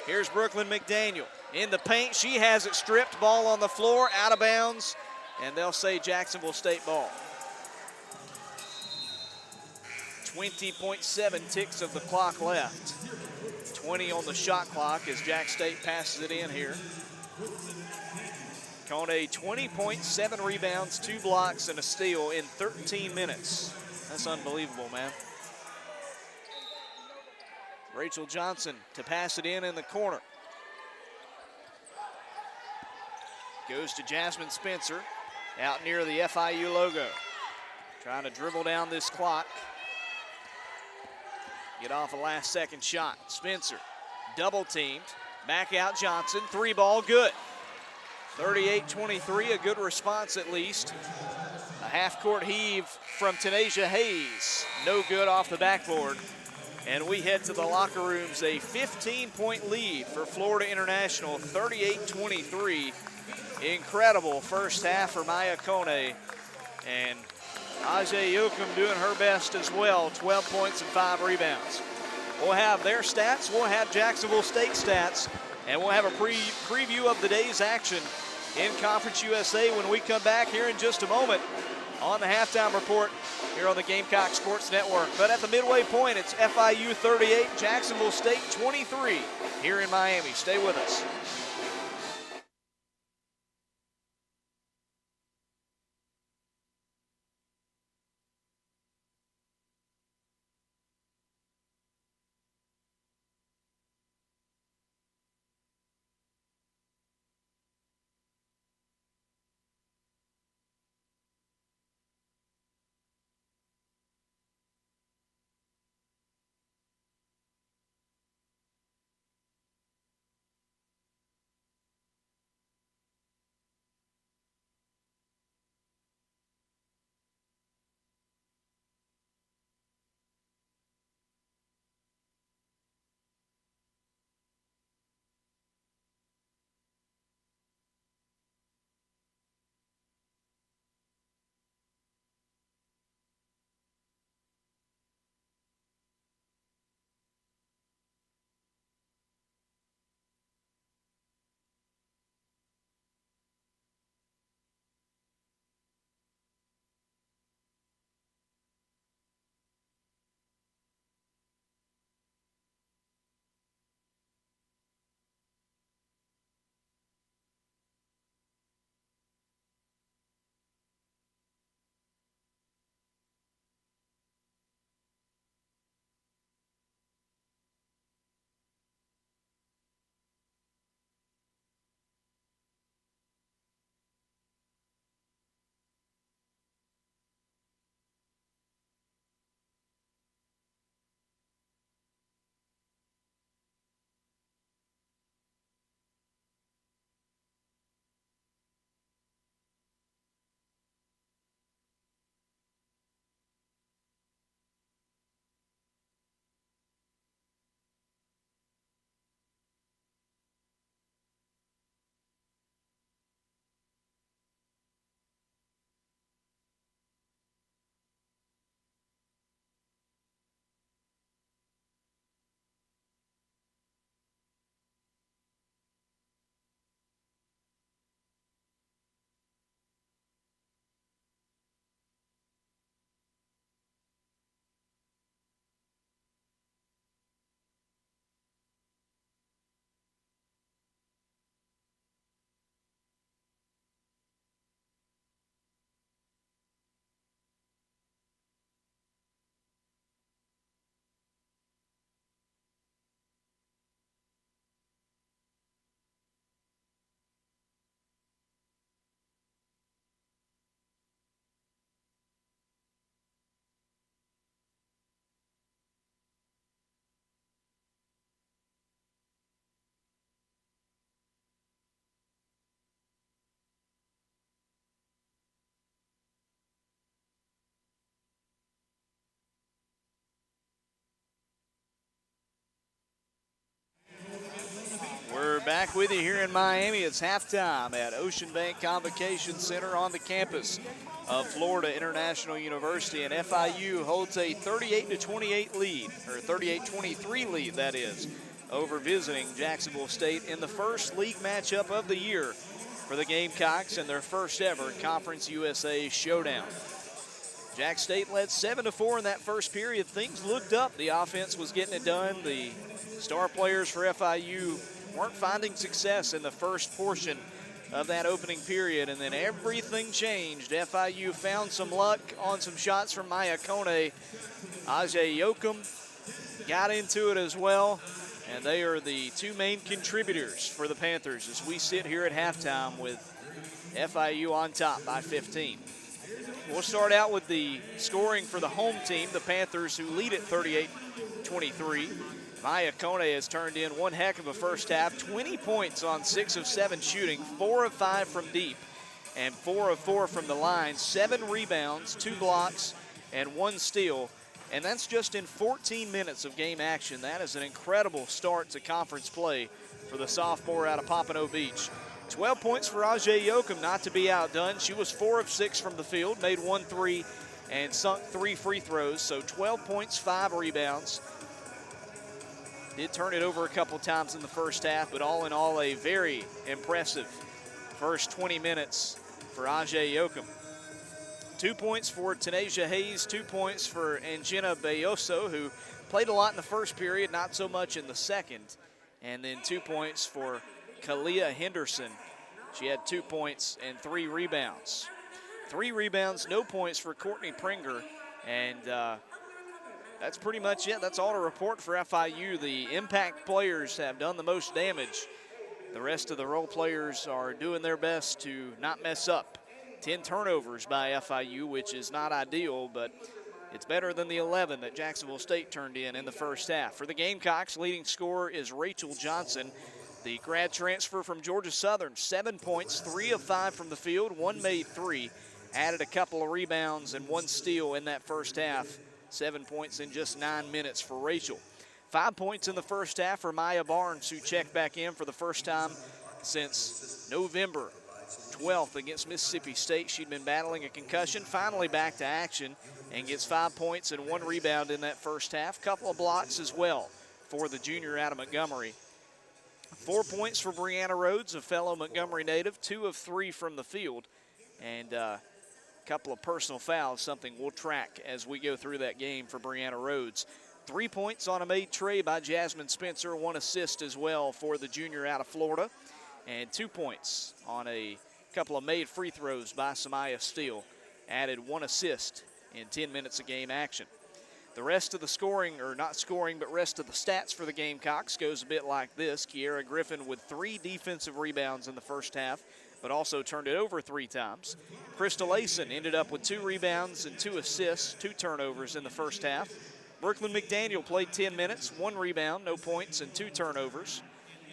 Here's Brooklyn McDaniel in the paint. She has it stripped, ball on the floor, out of bounds, and they'll say Jacksonville State ball. 20.7 ticks of the clock left. 20 on the shot clock as Jack State passes it in here. Kone, 20.7 rebounds, 2 blocks, and a steal in 13 minutes. That's unbelievable, man. Rachel Johnson to pass it in the corner. Goes to Jasmine Spencer out near the FIU logo. Trying to dribble down this clock. Get off a last second shot. Spencer double teamed. Back out Johnson. 3 ball good. 38-23, a good response at least. A half-court heave from Tanasia Hayes. No good off the backboard. And we head to the locker rooms, a 15-point lead for Florida International, 38-23. Incredible first half for Maya Kone. And Ajay Yoakum doing her best as well, 12 points and 5 rebounds. We'll have their stats, we'll have Jacksonville State stats, and we'll have a preview of the day's action in Conference USA when we come back here in just a moment on the halftime report here on the Gamecock Sports Network. But at the midway point, it's FIU 38, Jacksonville State 23 here in Miami. Stay with us. we're back with you here in Miami. It's halftime at Ocean Bank Convocation Center on the campus of Florida International University, and FIU holds a 38-28 lead, or 38-23 lead, that is, over visiting Jacksonville State in the first league matchup of the year for the Gamecocks and their first ever Conference USA showdown. Jack State led 7-4 in that first period. Things looked up. The offense was getting it done. The star players for FIU weren't finding success in the first portion of that opening period, and then everything changed. FIU found some luck on some shots from Maya Kone. Ajay Yoakum got into it as well, and they are the two main contributors for the Panthers as we sit here at halftime with FIU on top by 15. We'll start out with the scoring for the home team, the Panthers, who lead at 38-23. Maya Kone has turned in one heck of a first half, 20 points on 6 of 7 shooting, 4 of 5 from deep, and 4 of 4 from the line, 7 rebounds, 2 blocks, and 1 steal. And that's just in 14 minutes of game action. That is an incredible start to conference play for the sophomore out of Pompano Beach. 12 points for Ajay Yoakum, not to be outdone. She was 4 of 6 from the field, made 1 3, and sunk 3 free throws. So 12 points, 5 rebounds. Did turn it over a couple times in the first half, but all in all, a very impressive first 20 minutes for Ajay Yoakum. 2 points for Tanasia Hayes, 2 points for Angina Bayoso, who played a lot in the first period, not so much in the second. And then 2 points for Kalia Henderson. She had 2 points and 3 rebounds. 3 rebounds, no points for Courtney Pringer. And that's pretty much it. That's all to report for FIU. The impact players have done the most damage. The rest of the role players are doing their best to not mess up. 10 turnovers by FIU, which is not ideal, but it's better than the 11 that Jacksonville State turned in the first half. For the Gamecocks, leading scorer is Rachel Johnson, the grad transfer from Georgia Southern. 7 points, 3 of 5 from the field, 1 made 3. Added a couple of rebounds and 1 steal in that first half. 7 points in just 9 minutes for Rachel. 5 points in the first half for Maya Barnes, who checked back in for the first time since November 12th against Mississippi State. She'd been battling a concussion, finally back to action, and gets 5 points and 1 rebound in that first half. Couple of blocks as well for the junior out of Montgomery. 4 points for Brianna Rhodes, a fellow Montgomery native, 2 of 3 from the field, and a couple of personal fouls, something we'll track as we go through that game for Brianna Rhodes. 3 points on a made tray by Jasmine Spencer, 1 assist as well for the junior out of Florida, and 2 points on a couple of made free throws by Samaya Steele. Added 1 assist in 10 minutes of game action. The rest of the scoring, or not scoring, but rest of the stats for the Gamecocks goes a bit like this. Kiera Griffin with 3 defensive rebounds in the first half, but also turned it over 3 times. Crystal Asen ended up with 2 rebounds and 2 assists, 2 turnovers in the first half. Brooklyn McDaniel played 10 minutes, 1 rebound, no points, and 2 turnovers.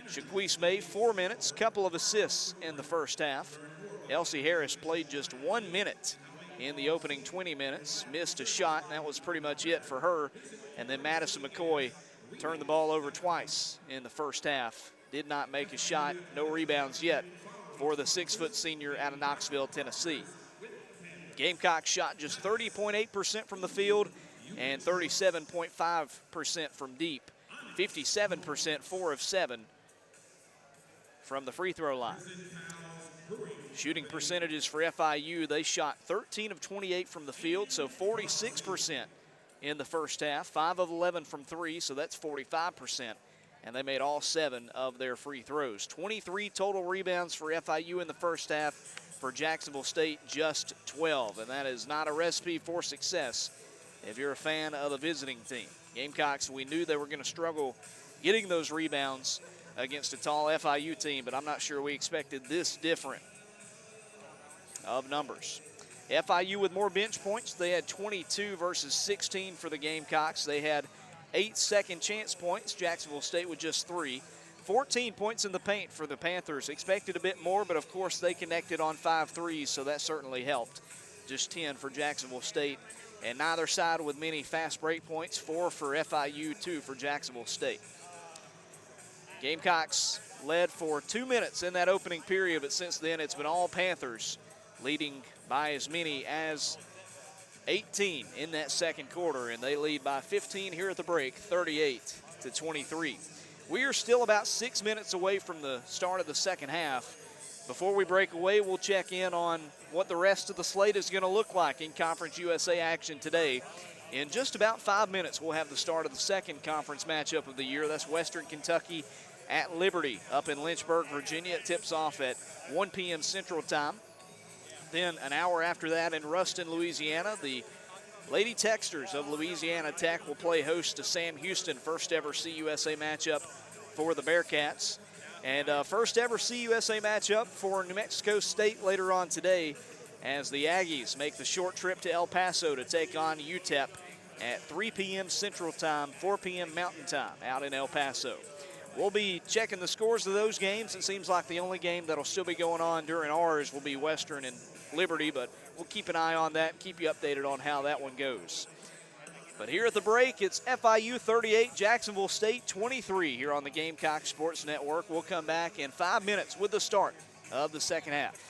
Shaquise May, 4 minutes, couple of assists in the first half. Elsie Harris played just 1 minute in the opening 20 minutes, missed a shot, and that was pretty much it for her. And then Madison McCoy turned the ball over twice in the first half. Did not make a shot, no rebounds yet for the 6-foot senior out of Knoxville, Tennessee. Gamecocks shot just 30.8% from the field and 37.5% from deep. 57%, 4 of 7 from the free throw line. Shooting percentages for FIU, they shot 13 of 28 from the field, so 46% in the first half. 5 of 11 from 3, so that's 45%. And they made all 7 of their free throws. 23 total rebounds for FIU in the first half. For Jacksonville State, just 12. And that is not a recipe for success if you're a fan of the visiting team. Gamecocks, we knew they were going to struggle getting those rebounds against a tall FIU team, but I'm not sure we expected this different of numbers. FIU with more bench points. They had 22 versus 16 for the Gamecocks. They had 8 second chance points. Jacksonville State with just 3. 14 points in the paint for the Panthers. Expected a bit more, but of course they connected on 5 threes, so that certainly helped. Just 10 for Jacksonville State. And neither side with many fast break points. 4 for FIU, 2 for Jacksonville State. Gamecocks led for 2 minutes in that opening period, but since then it's been all Panthers, leading by as many as 18 in that second quarter, and they lead by 15 here at the break, 38-23. We are still about 6 minutes away from the start of the second half. Before we break away, we'll check in on what the rest of the slate is going to look like in Conference USA action today. In just about 5 minutes, we'll have the start of the second conference matchup of the year. That's Western Kentucky at Liberty up in Lynchburg, Virginia. It tips off at 1 p.m. Central Time. Then an hour after that in Ruston, Louisiana, the Lady Texters of Louisiana Tech will play host to Sam Houston, first ever CUSA matchup for the Bearcats. And first ever CUSA matchup for New Mexico State later on today as the Aggies make the short trip to El Paso to take on UTEP at 3 p.m. Central Time, 4 p.m. Mountain Time out in El Paso. We'll be checking the scores of those games. It seems like the only game that'll still be going on during ours will be Western and Liberty, but we'll keep an eye on that and keep you updated on how that one goes. But here at the break, it's FIU 38, Jacksonville State 23 here on the Gamecocks Sports Network. We'll come back in 5 minutes with the start of the second half.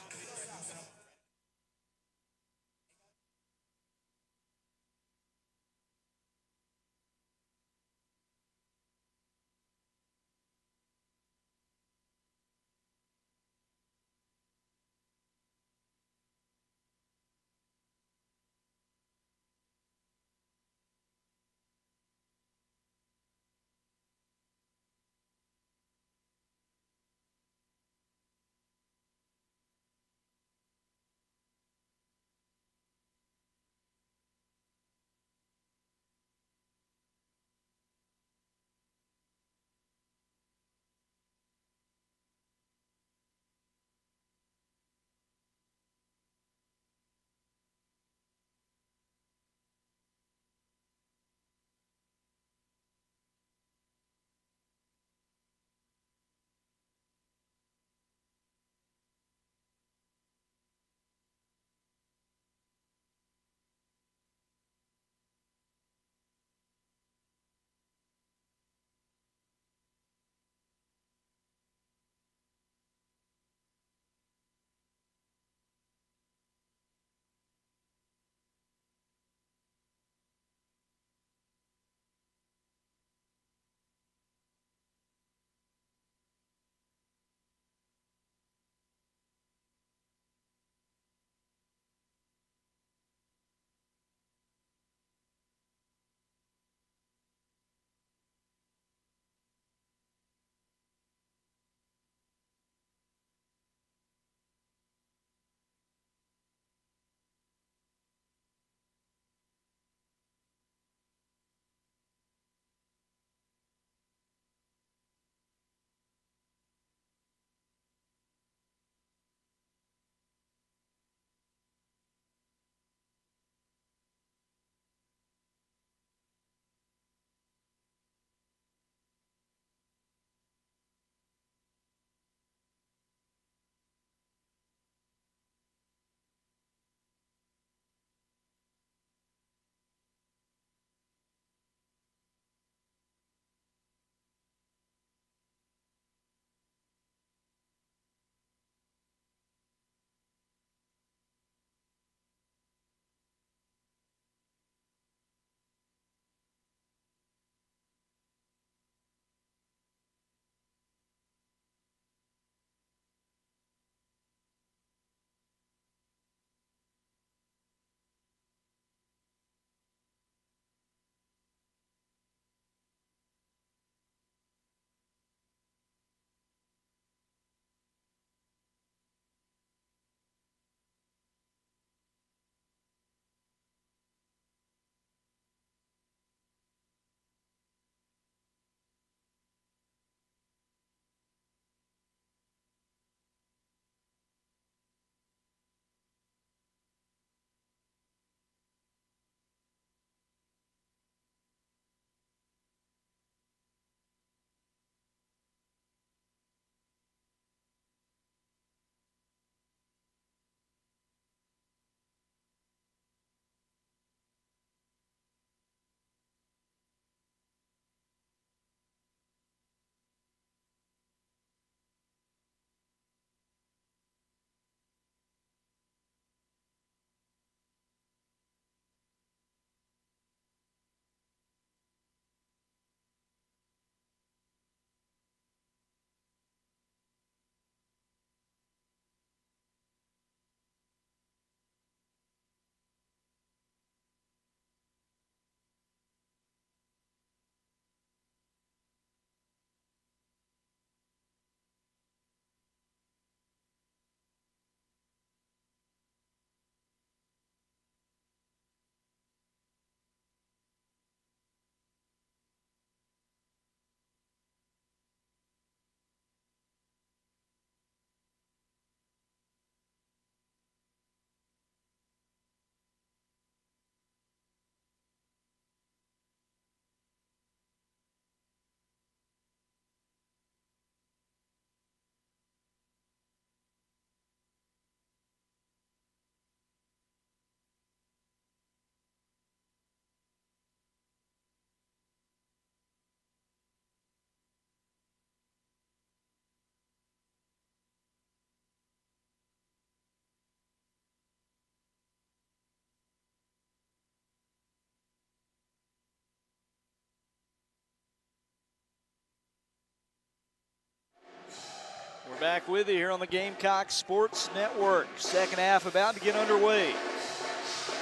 We're back with you here on the Gamecocks Sports Network. Second half about to get underway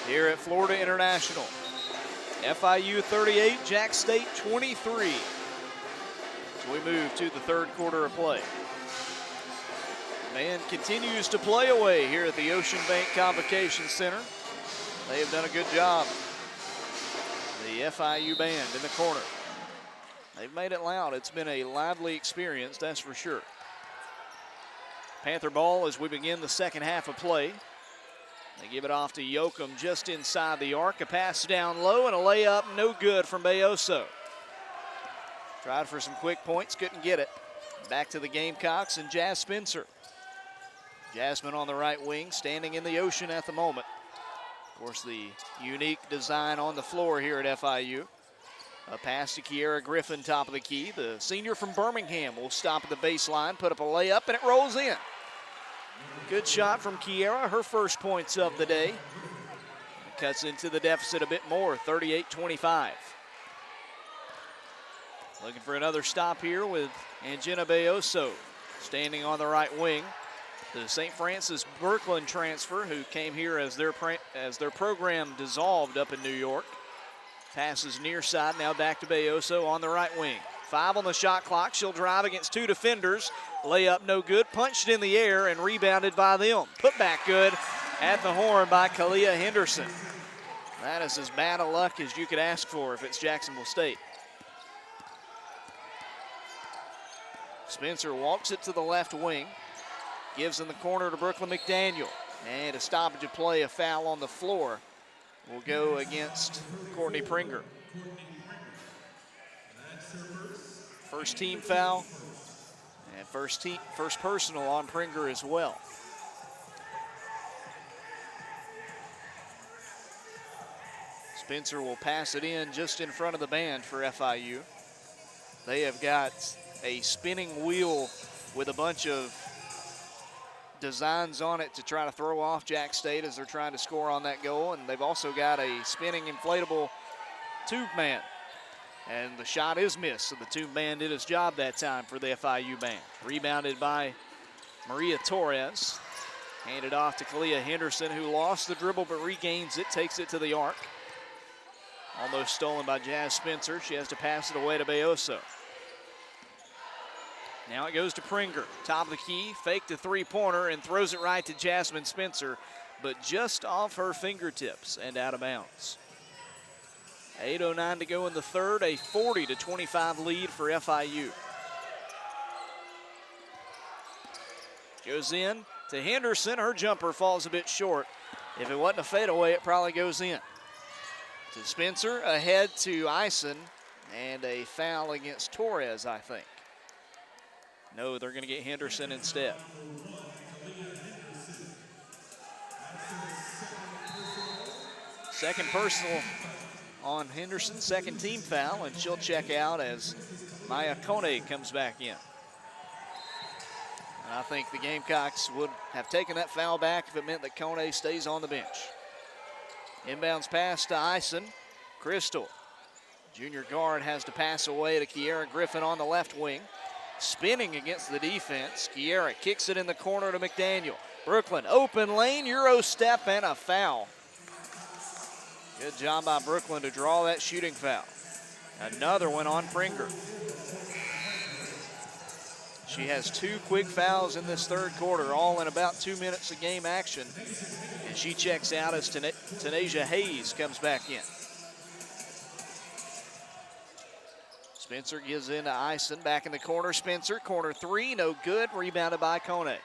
here at Florida International. FIU 38, Jack State 23. So we move to the third quarter of play. Man continues to play away here at the Ocean Bank Convocation Center. They have done a good job. The FIU band in the corner. They've made it loud. It's been a lively experience, that's for sure. Panther ball as we begin the second half of play. They give it off to Yoakum just inside the arc. A pass down low and a layup, no good from Bayoso. Tried for some quick points, couldn't get it. Back to the Gamecocks and Jazz Spencer. Jasmine on the right wing, standing in the ocean at the moment. Of course, the unique design on the floor here at FIU. A pass to Kiera Griffin, top of the key. The senior from Birmingham will stop at the baseline, put up a layup, and it rolls in. Good shot from Kiera, her first points of the day. Cuts into the deficit a bit more, 38-25. Looking for another stop here with Angina Bayoso standing on the right wing. The St. Francis Birkeland transfer who came here as their program dissolved up in New York. Passes near side, now back to Bayoso on the right wing. 5 on the shot clock, she'll drive against 2 defenders. Layup no good, punched in the air and rebounded by them. Put back good at the horn by Kalia Henderson. That is as bad a luck as you could ask for if it's Jacksonville State. Spencer walks it to the left wing. Gives in the corner to Brooklyn McDaniel. And a stoppage of play, a foul on the floor will go against Courtney Pringer. First team foul and first personal on Pringer as well. Spencer will pass it in just in front of the band for FIU. They have got a spinning wheel with a bunch of designs on it to try to throw off Jack State as they're trying to score on that goal. And they've also got a spinning inflatable tube man. And the shot is missed, so the tube man did his job that time for the FIU band. Rebounded by Maria Torres. Handed off to Kalia Henderson, who lost the dribble but regains it, takes it to the arc. Almost stolen by Jazz Spencer. She has to pass it away to Bayoso. Now it goes to Pringer, top of the key, faked a three-pointer and throws it right to Jasmine Spencer, but just off her fingertips and out of bounds. 8:09 to go in the third, a 40-25 lead for FIU. Goes in to Henderson, her jumper falls a bit short. If it wasn't a fadeaway, it probably goes in. To Spencer, ahead to Eisen, and a foul against Torres, I think. No, they're going to get Henderson instead. Second personal on Henderson, second team foul, and she'll check out as Maya Kone comes back in. And I think the Gamecocks would have taken that foul back if it meant that Kone stays on the bench. Inbounds pass to Eisen. Crystal, junior guard, has to pass away to Kiera Griffin on the left wing. Spinning against the defense. Kiera kicks it in the corner to McDaniel. Brooklyn, open lane, Euro step, and a foul. Good job by Brooklyn to draw that shooting foul. Another one on Pringer. She has 2 quick fouls in this third quarter, all in about 2 minutes of game action. And she checks out as Tanasia Hayes comes back in. Spencer gives in to Eisen, back in the corner. Spencer, corner 3, no good, rebounded by Kone.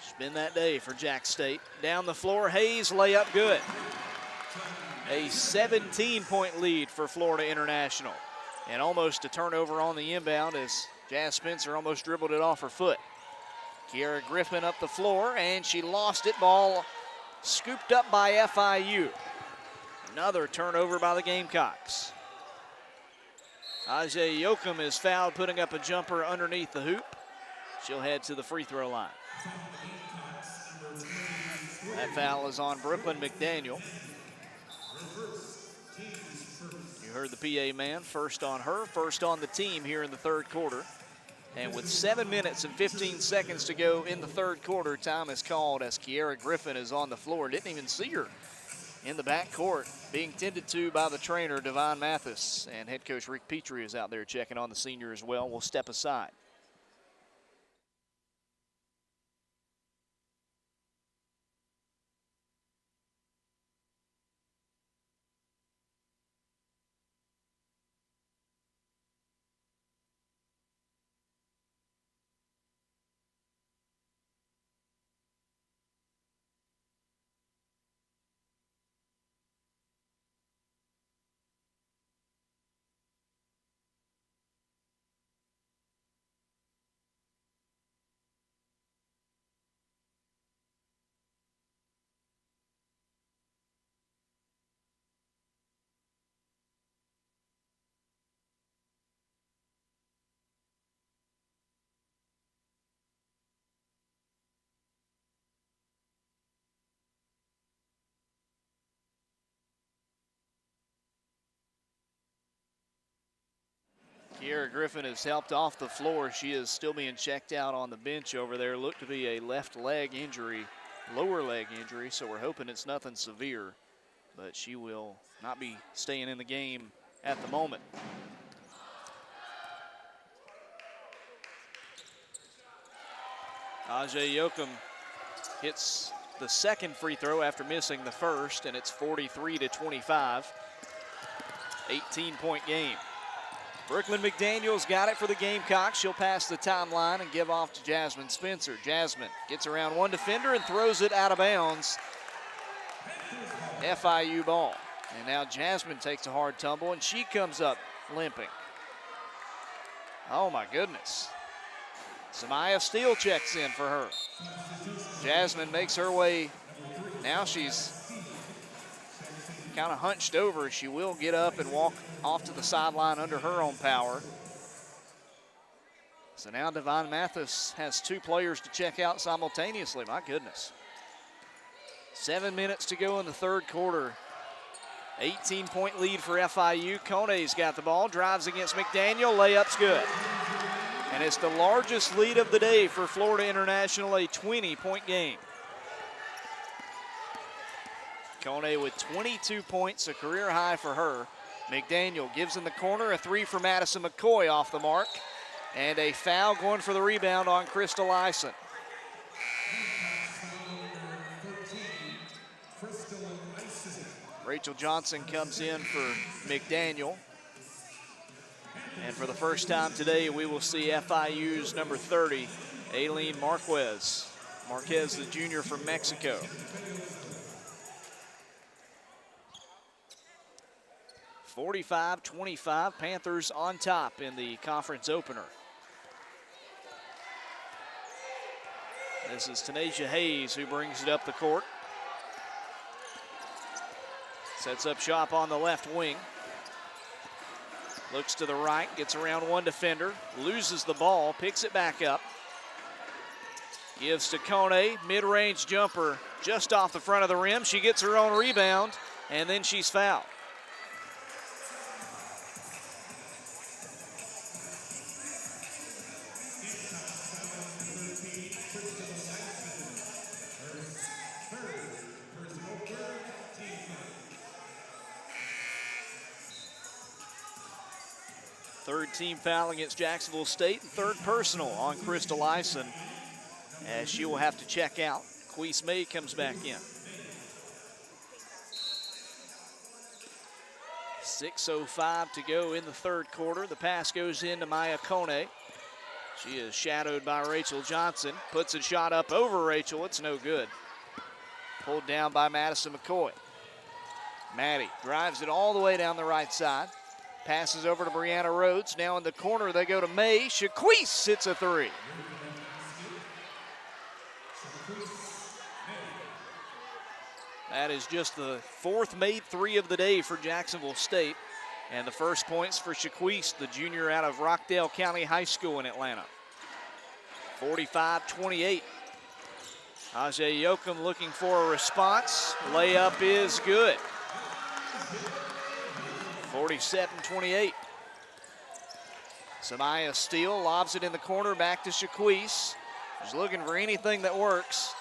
It's been that day for Jack State. Down the floor, Hayes, layup good. A 17-point lead for Florida International. And almost a turnover on the inbound as Jazz Spencer almost dribbled it off her foot. Kiera Griffin up the floor, and she lost it. Ball scooped up by FIU. Another turnover by the Gamecocks. Ajay Yoakum is fouled, putting up a jumper underneath the hoop. She'll head to the free throw line. That foul is on Brooklyn McDaniel. You heard the PA man, first on her, first on the team here in the third quarter. And with 7 minutes and 15 seconds to go in the third quarter, time is called as Kiera Griffin is on the floor. Didn't even see her in the backcourt, being tended to by the trainer, Devon Mathis. And head coach Rick Petrie is out there checking on the senior as well. We'll step aside. Kiera Griffin is helped off the floor. She is still being checked out on the bench over there. Looked to be a left leg injury, lower leg injury, so we're hoping it's nothing severe. But she will not be staying in the game at the moment. Ajay Yoakum hits the second free throw after missing the first, and it's 43-25. 18-point game. Brooklyn McDaniel's got it for the Gamecocks. She'll pass the timeline and give off to Jasmine Spencer. Jasmine gets around one defender and throws it out of bounds. FIU ball. And now Jasmine takes a hard tumble, and she comes up limping. Oh, my goodness. Samaya Steele checks in for her. Jasmine makes her way. Now she's kind of hunched over. She will get up and walk off to the sideline under her own power. So now Devon Mathis has two players to check out simultaneously. My goodness. 7 minutes to go in the third quarter. 18-point lead for FIU. Kone's got the ball, drives against McDaniel, layup's good. And it's the largest lead of the day for Florida International, a 20-point game. Kone with 22 points, a career high for her. McDaniel gives in the corner, a three for Madison McCoy off the mark, and a foul going for the rebound on Crystal Ison. Rachel Johnson comes in for McDaniel. And for the first time today, we will see FIU's number 30, Aileen Marquez. Marquez, the junior from Mexico. 45-25, Panthers on top in the conference opener. This is Tanasia Hayes who brings it up the court. Sets up shop on the left wing. Looks to the right, gets around one defender, loses the ball, picks it back up. Gives to Kone, mid-range jumper just off the front of the rim. She gets her own rebound, and then she's fouled. Third team foul against Jacksonville State, and third personal on Crystal Ison, as she will have to check out. Queese May comes back in. 6:05 to go in the third quarter. The pass goes into Maya Kone. She is shadowed by Rachel Johnson. Puts a shot up over Rachel. It's no good. Pulled down by Madison McCoy. Maddie drives it all the way down the right side. Passes over to Brianna Rhodes. Now in the corner, they go to May. Shaquise hits a three. That is just the fourth made three of the day for Jacksonville State. And the first points for Shaquise, the junior out of Rockdale County High School in Atlanta. 45-28. Ajay Yoakum looking for a response. Layup is good. 47-28. Samaya Steele lobs it in the corner back to Shaquise. She's looking for anything that works.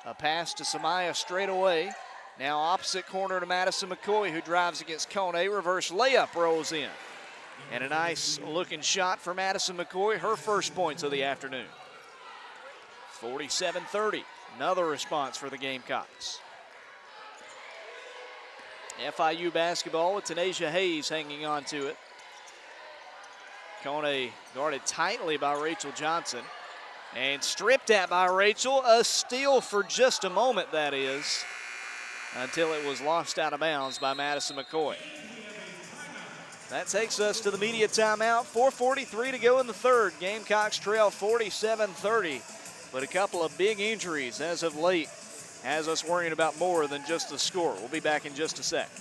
A pass to Samaya straight away. Now opposite corner to Madison McCoy, who drives against Kone. Reverse layup rolls in. And a nice looking shot for Madison McCoy, her first points of the afternoon. 47-30, another response for the Gamecocks. FIU basketball with Tanasia Hayes hanging on to it. Kone guarded tightly by Rachel Johnson and stripped at by Rachel. A steal for just a moment, that is, until it was lost out of bounds by Madison McCoy. That takes us to the media timeout. 4:43 to go in the third. Gamecocks trail 47-30, but a couple of big injuries as of late has us worrying about more than just the score. We'll be back in just a sec.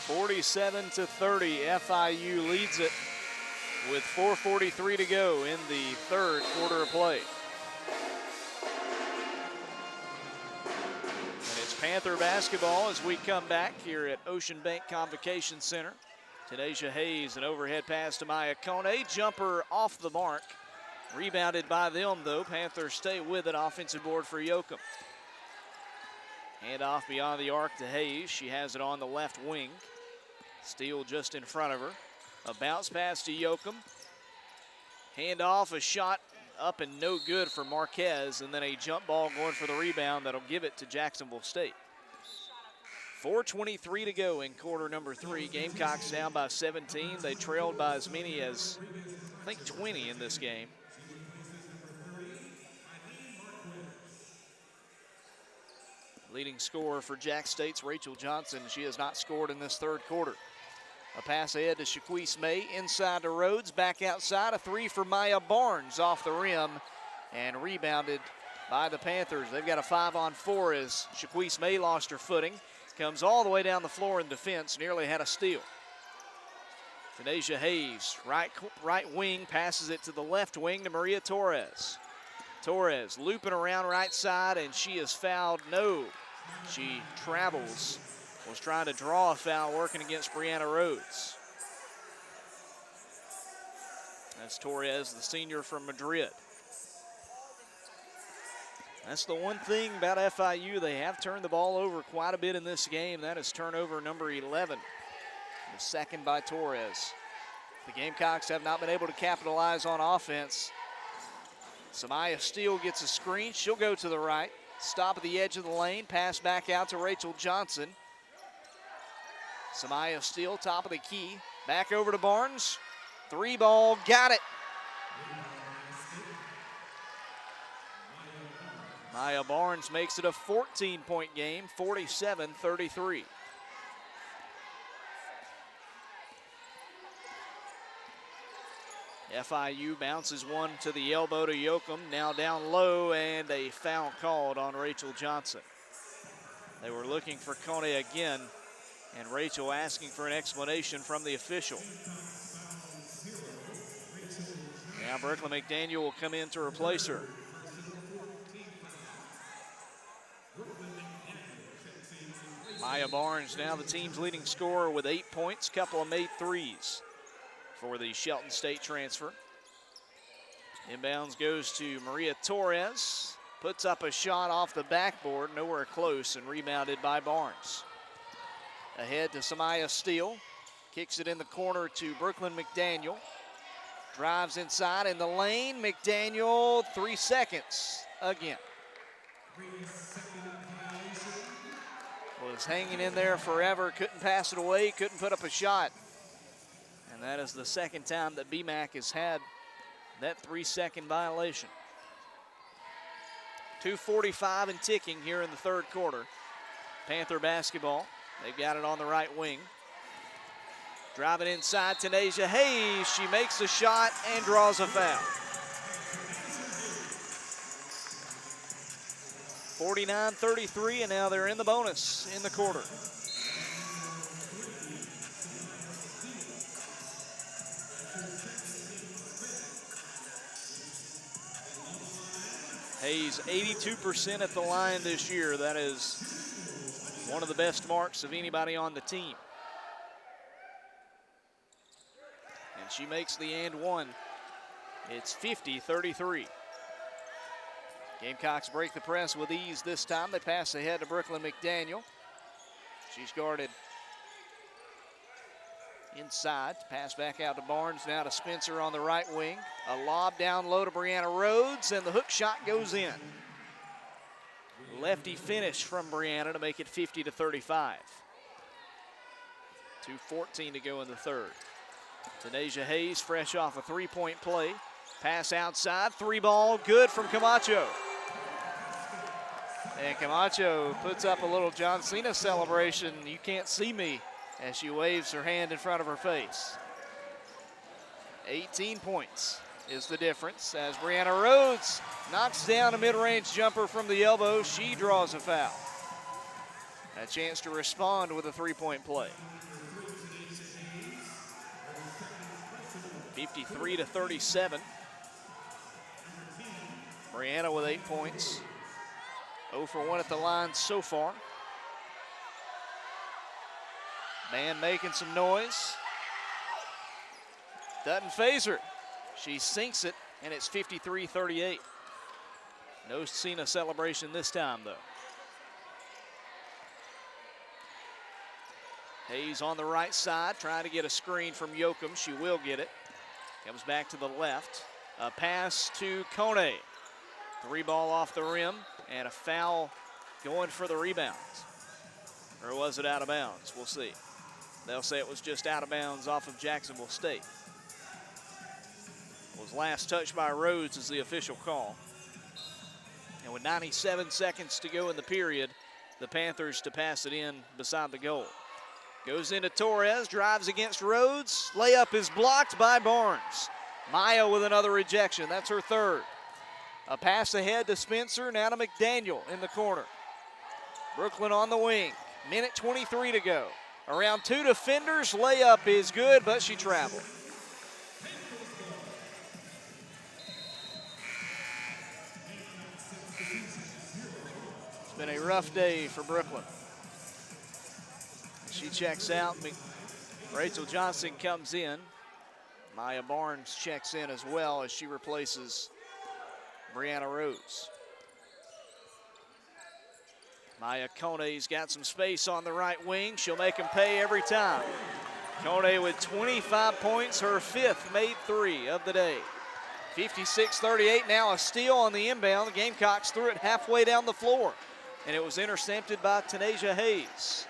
(47-30), FIU leads it with 4:43 to go in the third quarter of play. And it's Panther basketball as we come back here at Ocean Bank Convocation Center. Tanasia Hayes, an overhead pass to Maya Kone. Jumper off the mark. Rebounded by them, though. Panthers stay with it. Offensive board for Yoakum. Hand off beyond the arc to Hayes. She has it on the left wing. Steele just in front of her. A bounce pass to Yoakum. Hand off, a shot up and no good for Marquez, and then a jump ball going for the rebound that'll give it to Jacksonville State. 4:23 to go in quarter number 3. Gamecocks down by 17. They trailed by as many as, I think, 20 in this game. Leading scorer for Jack State's Rachel Johnson. She has not scored in this third quarter. A pass ahead to Shaquise May, inside to Rhodes, back outside. A three for Maya Barnes off the rim and rebounded by the Panthers. They've got a 5-on-4 as Shaquise May lost her footing. Comes all the way down the floor in defense, nearly had a steal. Tanasia Hayes, right wing, passes it to the left wing to Maria Torres. Torres looping around right side, and she is fouled. No, she travels. Was trying to draw a foul working against Brianna Rhodes. That's Torres, the senior from Madrid. That's the one thing about FIU. They have turned the ball over quite a bit in this game. That is turnover number 11, the second by Torres. The Gamecocks have not been able to capitalize on offense. Samaya Steele gets a screen. She'll go to the right. Stop at the edge of the lane. Pass back out to Rachel Johnson. Samaya Steele, top of the key. Back over to Barnes. 3-ball, got it. Maya Barnes makes it a 14-point game, 47-33. FIU bounces one to the elbow to Yoakum, now down low, and a foul called on Rachel Johnson. They were looking for Kone again, and Rachel asking for an explanation from the official. Now Brooklyn McDaniel will come in to replace her. Maya Barnes now the team's leading scorer with 8 points, couple of made threes for the Shelton State transfer. Inbounds goes to Maria Torres. Puts up a shot off the backboard, nowhere close, and rebounded by Barnes. Ahead to Samaya Steele. Kicks it in the corner to Brooklyn McDaniel. Drives inside in the lane. McDaniel, 3 seconds again. Was hanging in there forever, couldn't pass it away, couldn't put up a shot. And that is the second time that BMAC has had that 3-second violation. 2:45 and ticking here in the third quarter. Panther basketball. They've got it on the right wing. Driving inside, Tanasia Hayes. She makes the shot and draws a foul. 49-33, and now they're in the bonus in the quarter. Hayes 82% at the line this year. That is one of the best marks of anybody on the team. And she makes the and one. It's 50-33. Gamecocks break the press with ease this time. They pass ahead to Brooklyn McDaniel. She's guarded inside. Pass back out to Barnes, now to Spencer on the right wing. A lob down low to Brianna Rhodes, and the hook shot goes in. Lefty finish from Brianna to make it 50-35. 2:14 to go in the third. Tanasia Hayes fresh off a 3-point play. Pass outside, 3-ball, good from Camacho. And Camacho puts up a little John Cena celebration. You can't see me, as she waves her hand in front of her face. 18 points is the difference as Brianna Rhodes knocks down a mid-range jumper from the elbow. She draws a foul. A chance to respond with a 3-point play. 53-37. Brianna with 8 points. 0 for 1 at the line so far. Man making some noise. Doesn't phase her. She sinks it, and it's 53-38. No Cena celebration this time, though. Hayes on the right side, trying to get a screen from Yoakum. She will get it. Comes back to the left. A pass to Kone. 3-ball off the rim, and a foul going for the rebound. Or was it out of bounds? We'll see. They'll say it was just out of bounds off of Jacksonville State. Was last touched by Rhodes is the official call. And with 97 seconds to go in the period, the Panthers to pass it in beside the goal. Goes into Torres, drives against Rhodes. Layup is blocked by Barnes. Maya with another rejection. That's her third. A pass ahead to Spencer, now to McDaniel in the corner. Brooklyn on the wing. Minute 23 to go. Around 2 defenders. Layup is good, but she traveled. It's been a rough day for Brooklyn. She checks out. Rachel Johnson comes in. Maya Barnes checks in as well as she replaces Brianna Rose. Maya Kone's got some space on the right wing. She'll make them pay every time. Kone with 25 points, her fifth made three of the day. 56-38, now a steal on the inbound. The Gamecocks threw it halfway down the floor, and it was intercepted by Tanasia Hayes.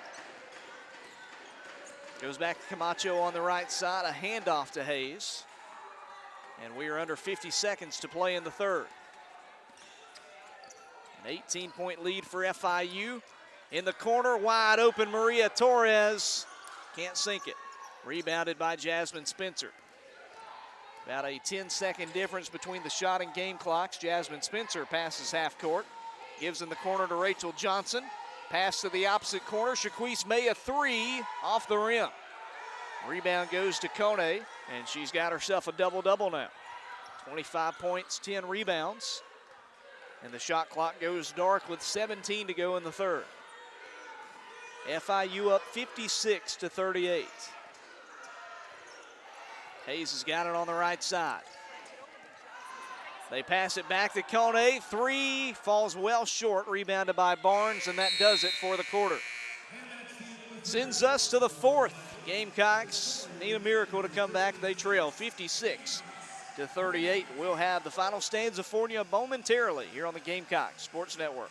Goes back to Camacho on the right side, a handoff to Hayes. And we are under 50 seconds to play in the third. An 18-point lead for FIU. In the corner, wide open, Maria Torres. Can't sink it. Rebounded by Jasmine Spencer. About a 10-second difference between the shot and game clocks. Jasmine Spencer passes half court. Gives in the corner to Rachel Johnson. Pass to the opposite corner. Shaquise May, a three off the rim. Rebound goes to Kone, and she's got herself a double-double now. 25 points, 10 rebounds. And the shot clock goes dark with 17 to go in the third. FIU up 56-38. Hayes has got it on the right side. They pass it back to Kone. Three falls well short, rebounded by Barnes, and that does it for the quarter. Sends us to the fourth. Gamecocks need a miracle to come back. They trail 56-38. We'll have the final stanza for you momentarily here on the Gamecocks Sports Network.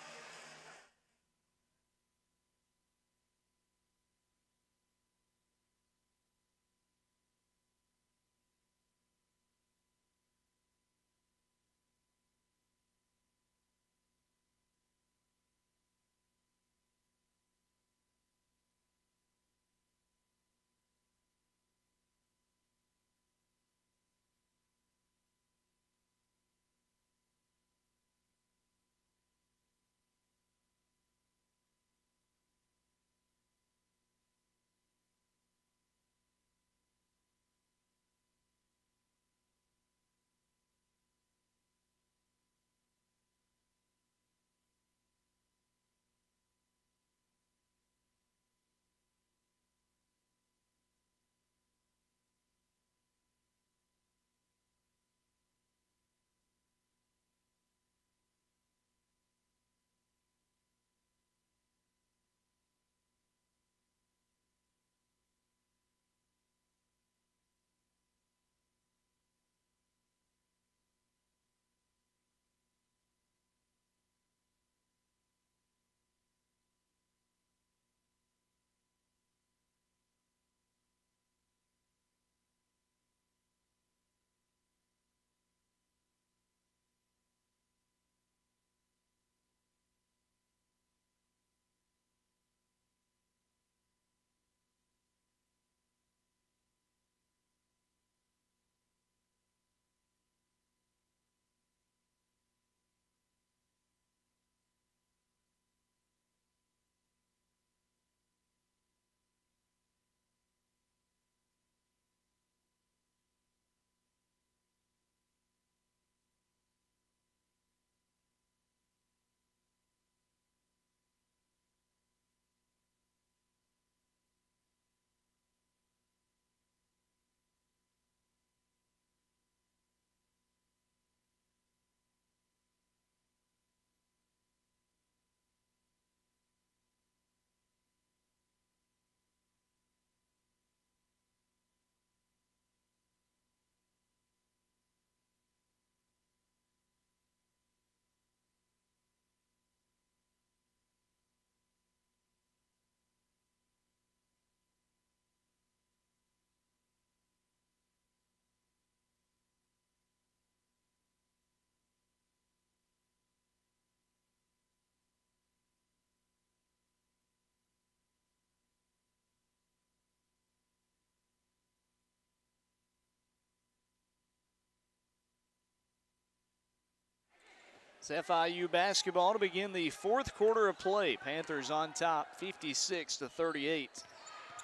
It's FIU basketball to begin the fourth quarter of play. Panthers on top, 56-38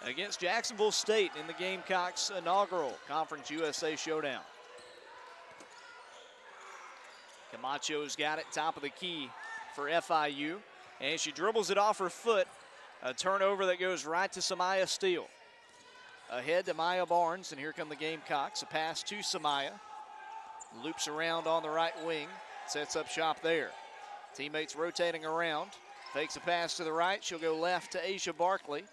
against Jacksonville State in the Gamecocks' inaugural Conference USA Showdown. Camacho's got it, top of the key for FIU, and she dribbles it off her foot. A turnover that goes right to Samaya Steele. ahead to Maya Barnes, and here come the Gamecocks. A pass to Samaya. Loops around on the right wing, sets up shop there. Teammates rotating around. Fakes a pass to the right. She'll go left to Asia Barkley.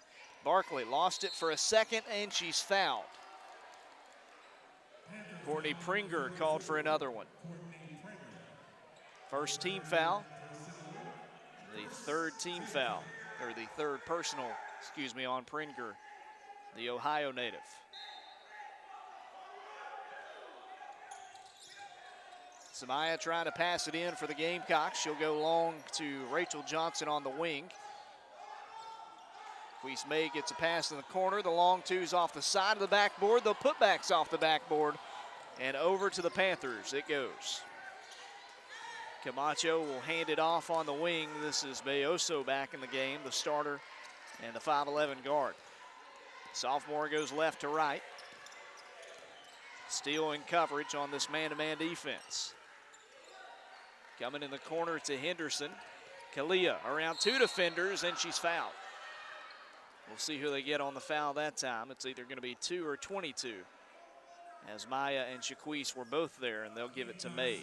Barkley lost it for a second, and she's fouled. Courtney Pringer called for another one. First team foul. The third team foul, or the third personal, on Pringer, the Ohio native. Samaya trying to pass it in for the Gamecocks. She'll go long to Rachel Johnson on the wing. Weiss May gets a pass in the corner. The long two's off the side of the backboard. The putback's off the backboard. And over to the Panthers it goes. Camacho will hand it off on the wing. This is Bayoso back in the game, the starter and the 5'11" guard. Sophomore goes left to right. Steele in coverage on this man-to-man defense. Coming in the corner to Henderson. Kalia around two defenders, and she's fouled. We'll see who they get on the foul that time. It's either going to be 2 or 22, as Maya and Shaquise were both there, and they'll give it to May.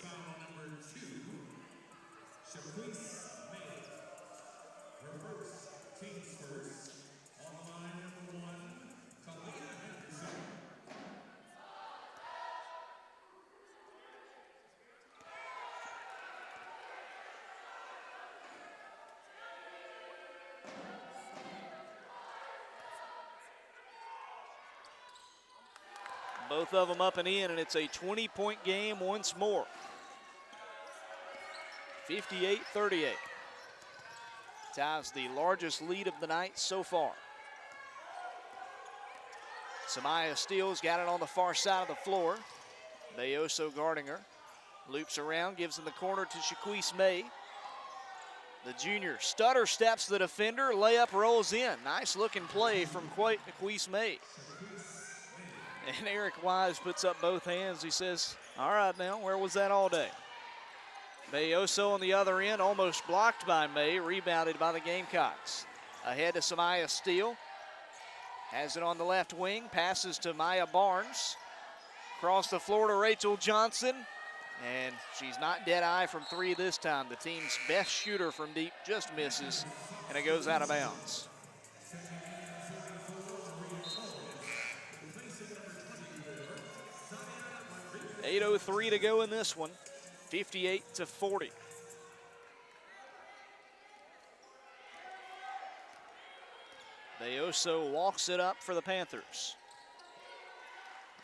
Both of them up and in, and it's a 20-point game once more. 58-38. Ties the largest lead of the night so far. Samaya Steele's got it on the far side of the floor. Bayoso guarding her. Loops around, gives in the corner to Shaquise May. The junior stutter steps the defender, layup rolls in. Nice looking play from Shaquise May. And Eric Wise puts up both hands. He says, all right now, where was that all day? Bayoso on the other end, almost blocked by May, rebounded by the Gamecocks. Ahead to Samaya Steele. Has it on the left wing, passes to Maya Barnes. Across the floor to Rachel Johnson. And she's not dead-eye from three this time. The team's best shooter from deep just misses, and it goes out of bounds. .8:03 to go in this one, 58-40. Bayoso walks it up for the Panthers.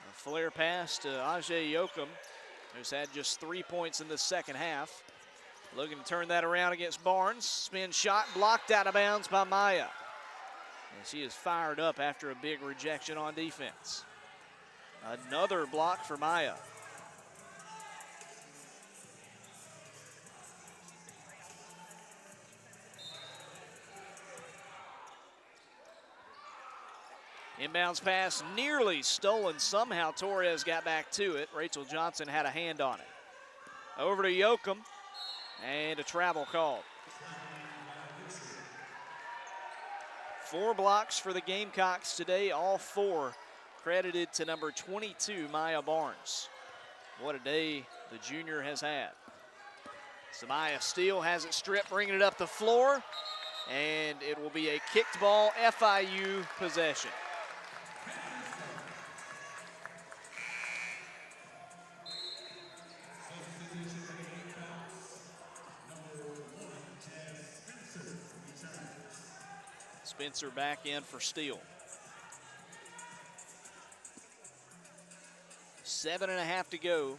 A flare pass to Ajay Yoakum, who's had just 3 points in the second half. Looking to turn that around against Barnes. Spin shot blocked out of bounds by Maya. And she is fired up after a big rejection on defense. Another block for Maya. Inbounds pass nearly stolen. Somehow Torres got back to it. Rachel Johnson had a hand on it. Over to Yoakum, and a travel called. 4 blocks for the Gamecocks today, all 4 credited to number 22, Maya Barnes. What a day the junior has had. Samaya Steele has it stripped, bringing it up the floor, and it will be a kicked ball, FIU possession. Spencer back in for Steele. 7.5 to go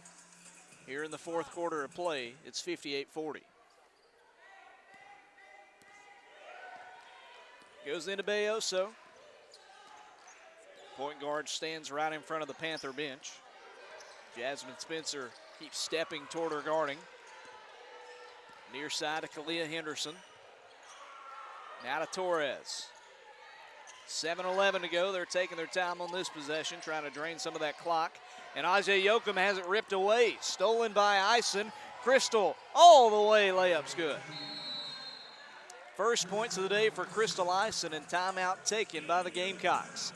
here in the fourth quarter of play. It's 58-40. Goes into Bayoso. Point guard stands right in front of the Panther bench. Jasmine Spencer keeps stepping toward her guarding. Near side to Kalia Henderson. Now to Torres. 7:11 to go. They're taking their time on this possession, trying to drain some of that clock. And Ajay Yoakum has it ripped away. Stolen by Eisen. Crystal all the way. Layup's good. First points of the day for Crystal Eisen, and timeout taken by the Gamecocks.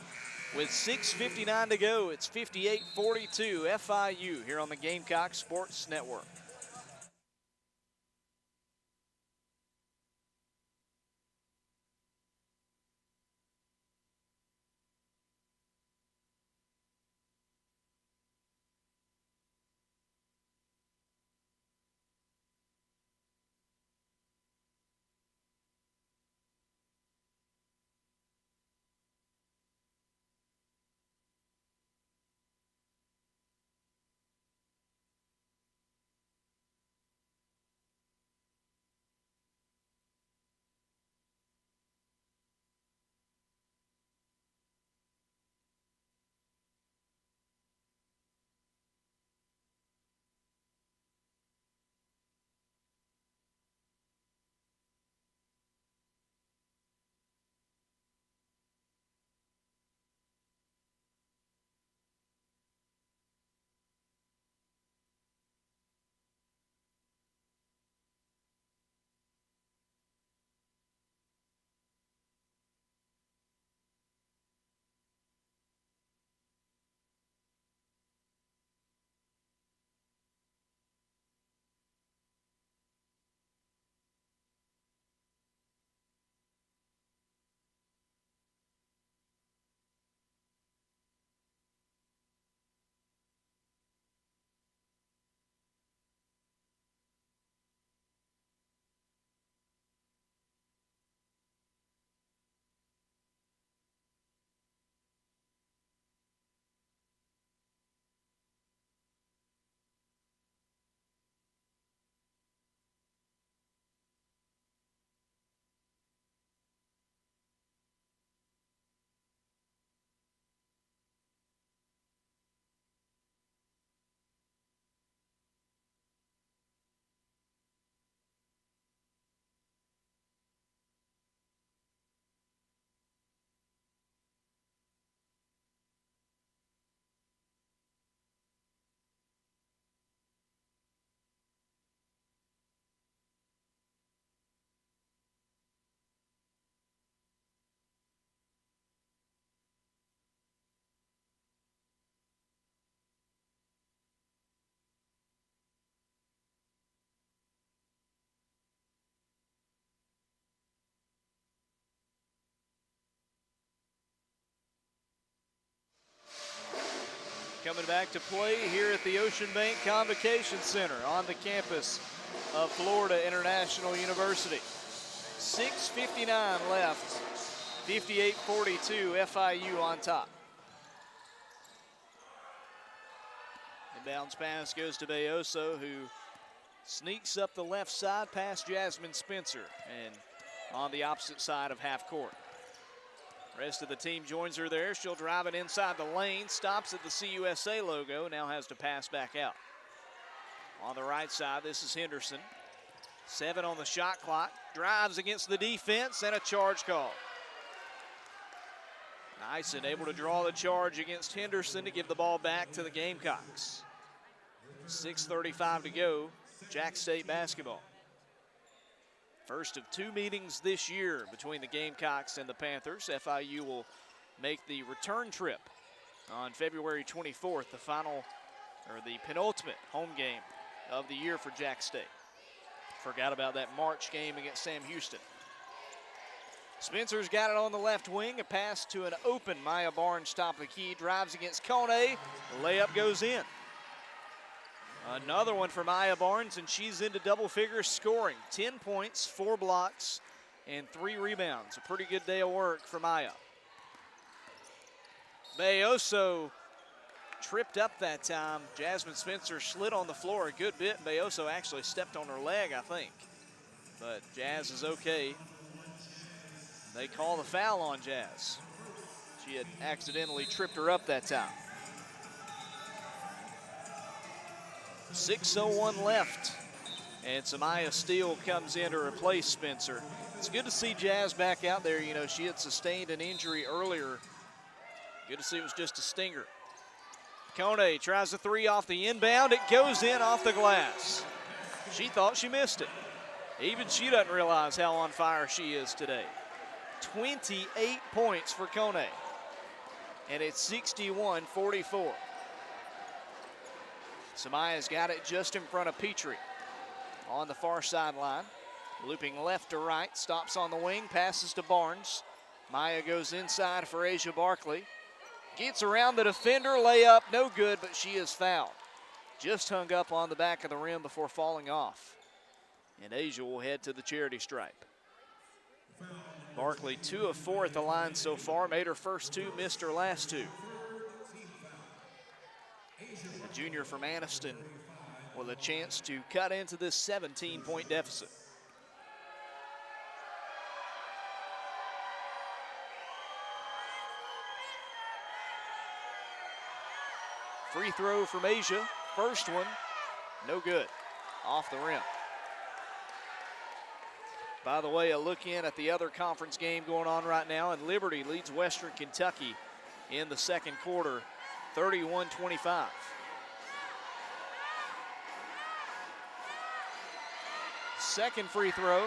with 6:59 to go. It's 58-42 FIU here on the Gamecock Sports Network. Coming back to play here at the Ocean Bank Convocation Center on the campus of Florida International University. 6:59 left, 58-42, FIU on top. Inbounds pass goes to Bayoso, who sneaks up the left side past Jasmine Spencer and on the opposite side of half court. Rest of the team joins her there. She'll drive it inside the lane, stops at the CUSA logo, now has to pass back out. On the right side, this is Henderson. 7 on the shot clock, drives against the defense and a charge call. Nyson able to draw the charge against Henderson to give the ball back to the Gamecocks. 6:35 to go, Jack State basketball. First of 2 meetings this year between the Gamecocks and the Panthers. FIU will make the return trip on February 24th, the final, or the penultimate home game of the year for Jack State. Forgot about that March game against Sam Houston. Spencer's got it on the left wing, a pass to an open Maya Barnes, top of the key, drives against Kone, the layup goes in. Another one for Maya Barnes, and she's into double figures scoring. 10 points, 4 blocks, and 3 rebounds. A pretty good day of work for Maya. Bayoso tripped up that time. Jasmine Spencer slid on the floor a good bit. Bayoso actually stepped on her leg, I think. But Jazz is okay. They call the foul on Jazz. She had accidentally tripped her up that time. 6:01 left, and Samaya Steele comes in to replace Spencer. It's good to see Jazz back out there. You know, she had sustained an injury earlier. Good to see it was just a stinger. Kone tries a 3 off the inbound. It goes in off the glass. She thought she missed it. Even she doesn't realize how on fire she is today. 28 points for Kone. and it's 61-44. Samaya's got it just in front of Petrie on the far sideline. Looping left to right, stops on the wing, passes to Barnes. Maya goes inside for Asia Barkley. Gets around the defender, layup, no good, but she is fouled. Just hung up on the back of the rim before falling off. And Asia will head to the charity stripe. Barkley 2 of 4 at the line so far, made her first 2, missed her last 2. The junior from Anniston with a chance to cut into this 17-point deficit. Free throw from Asia, first one, no good, off the rim. By the way, a look in at the other conference game going on right now, and Liberty leads Western Kentucky in the second quarter, 31-25. Second free throw,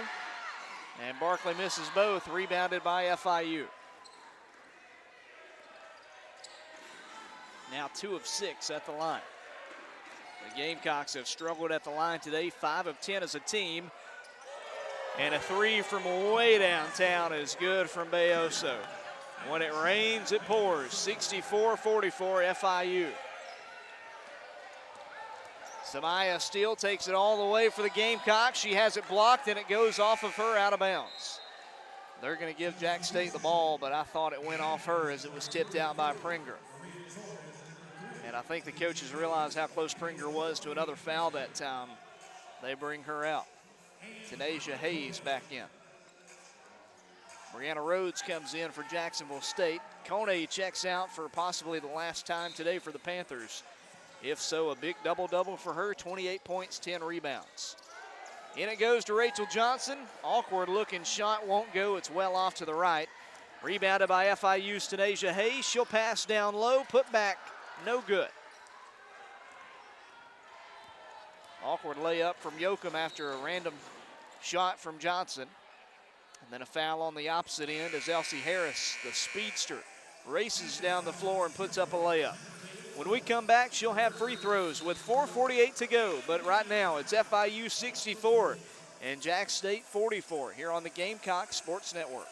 and Barkley misses both, rebounded by FIU. Now 2 of 6 at the line. The Gamecocks have struggled at the line today, 5 of 10 as a team. And a 3 from way downtown is good from Bayoso. When it rains, it pours. 64-44 FIU. Samaya Steele takes it all the way for the Gamecocks. She has it blocked, and it goes off of her out of bounds. They're going to give Jack State the ball, but I thought it went off her as it was tipped out by Pringer. And I think the coaches realized how close Pringer was to another foul that time. They bring her out. Tanasia Hayes back in. Brianna Rhodes comes in for Jacksonville State. Kone checks out for possibly the last time today for the Panthers. If so, a big double-double for her, 28 points, 10 rebounds. In it goes to Rachel Johnson. Awkward-looking shot won't go. It's well off to the right. Rebounded by FIU's Tanasia Hayes. She'll pass down low, put back, no good. Awkward layup from Yoakum after a random shot from Johnson. And then a foul on the opposite end as Elsie Harris, the speedster, races down the floor and puts up a layup. When we come back, she'll have free throws with 4:48 to go. But right now, it's FIU 64 and Jack State 44 here on the Gamecocks Sports Network.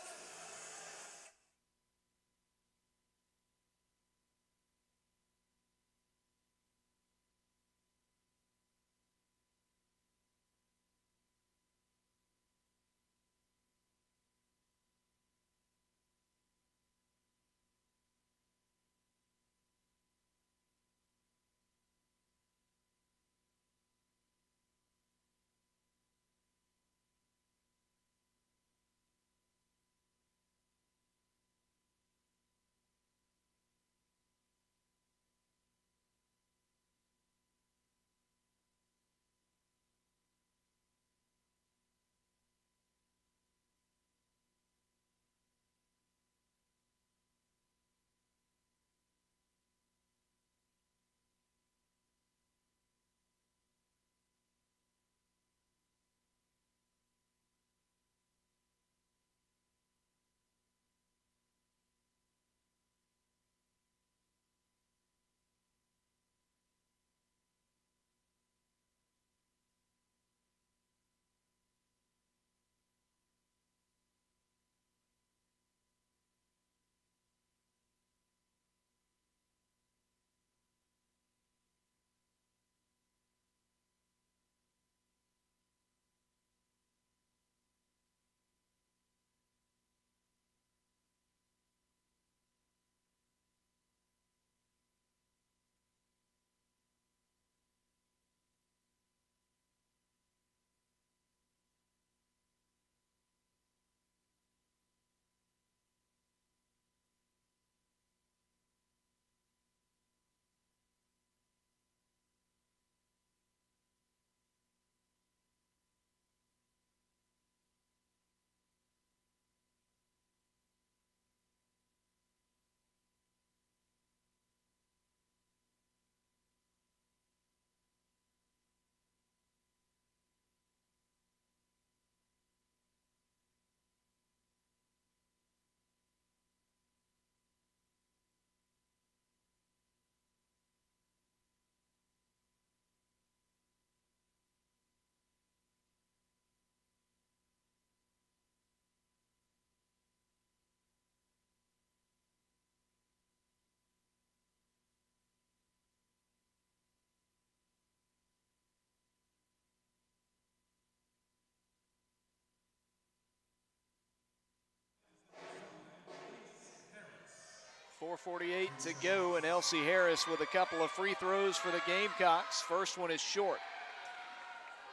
4:48 to go, and Elsie Harris with a couple of free throws for the Gamecocks. First one is short.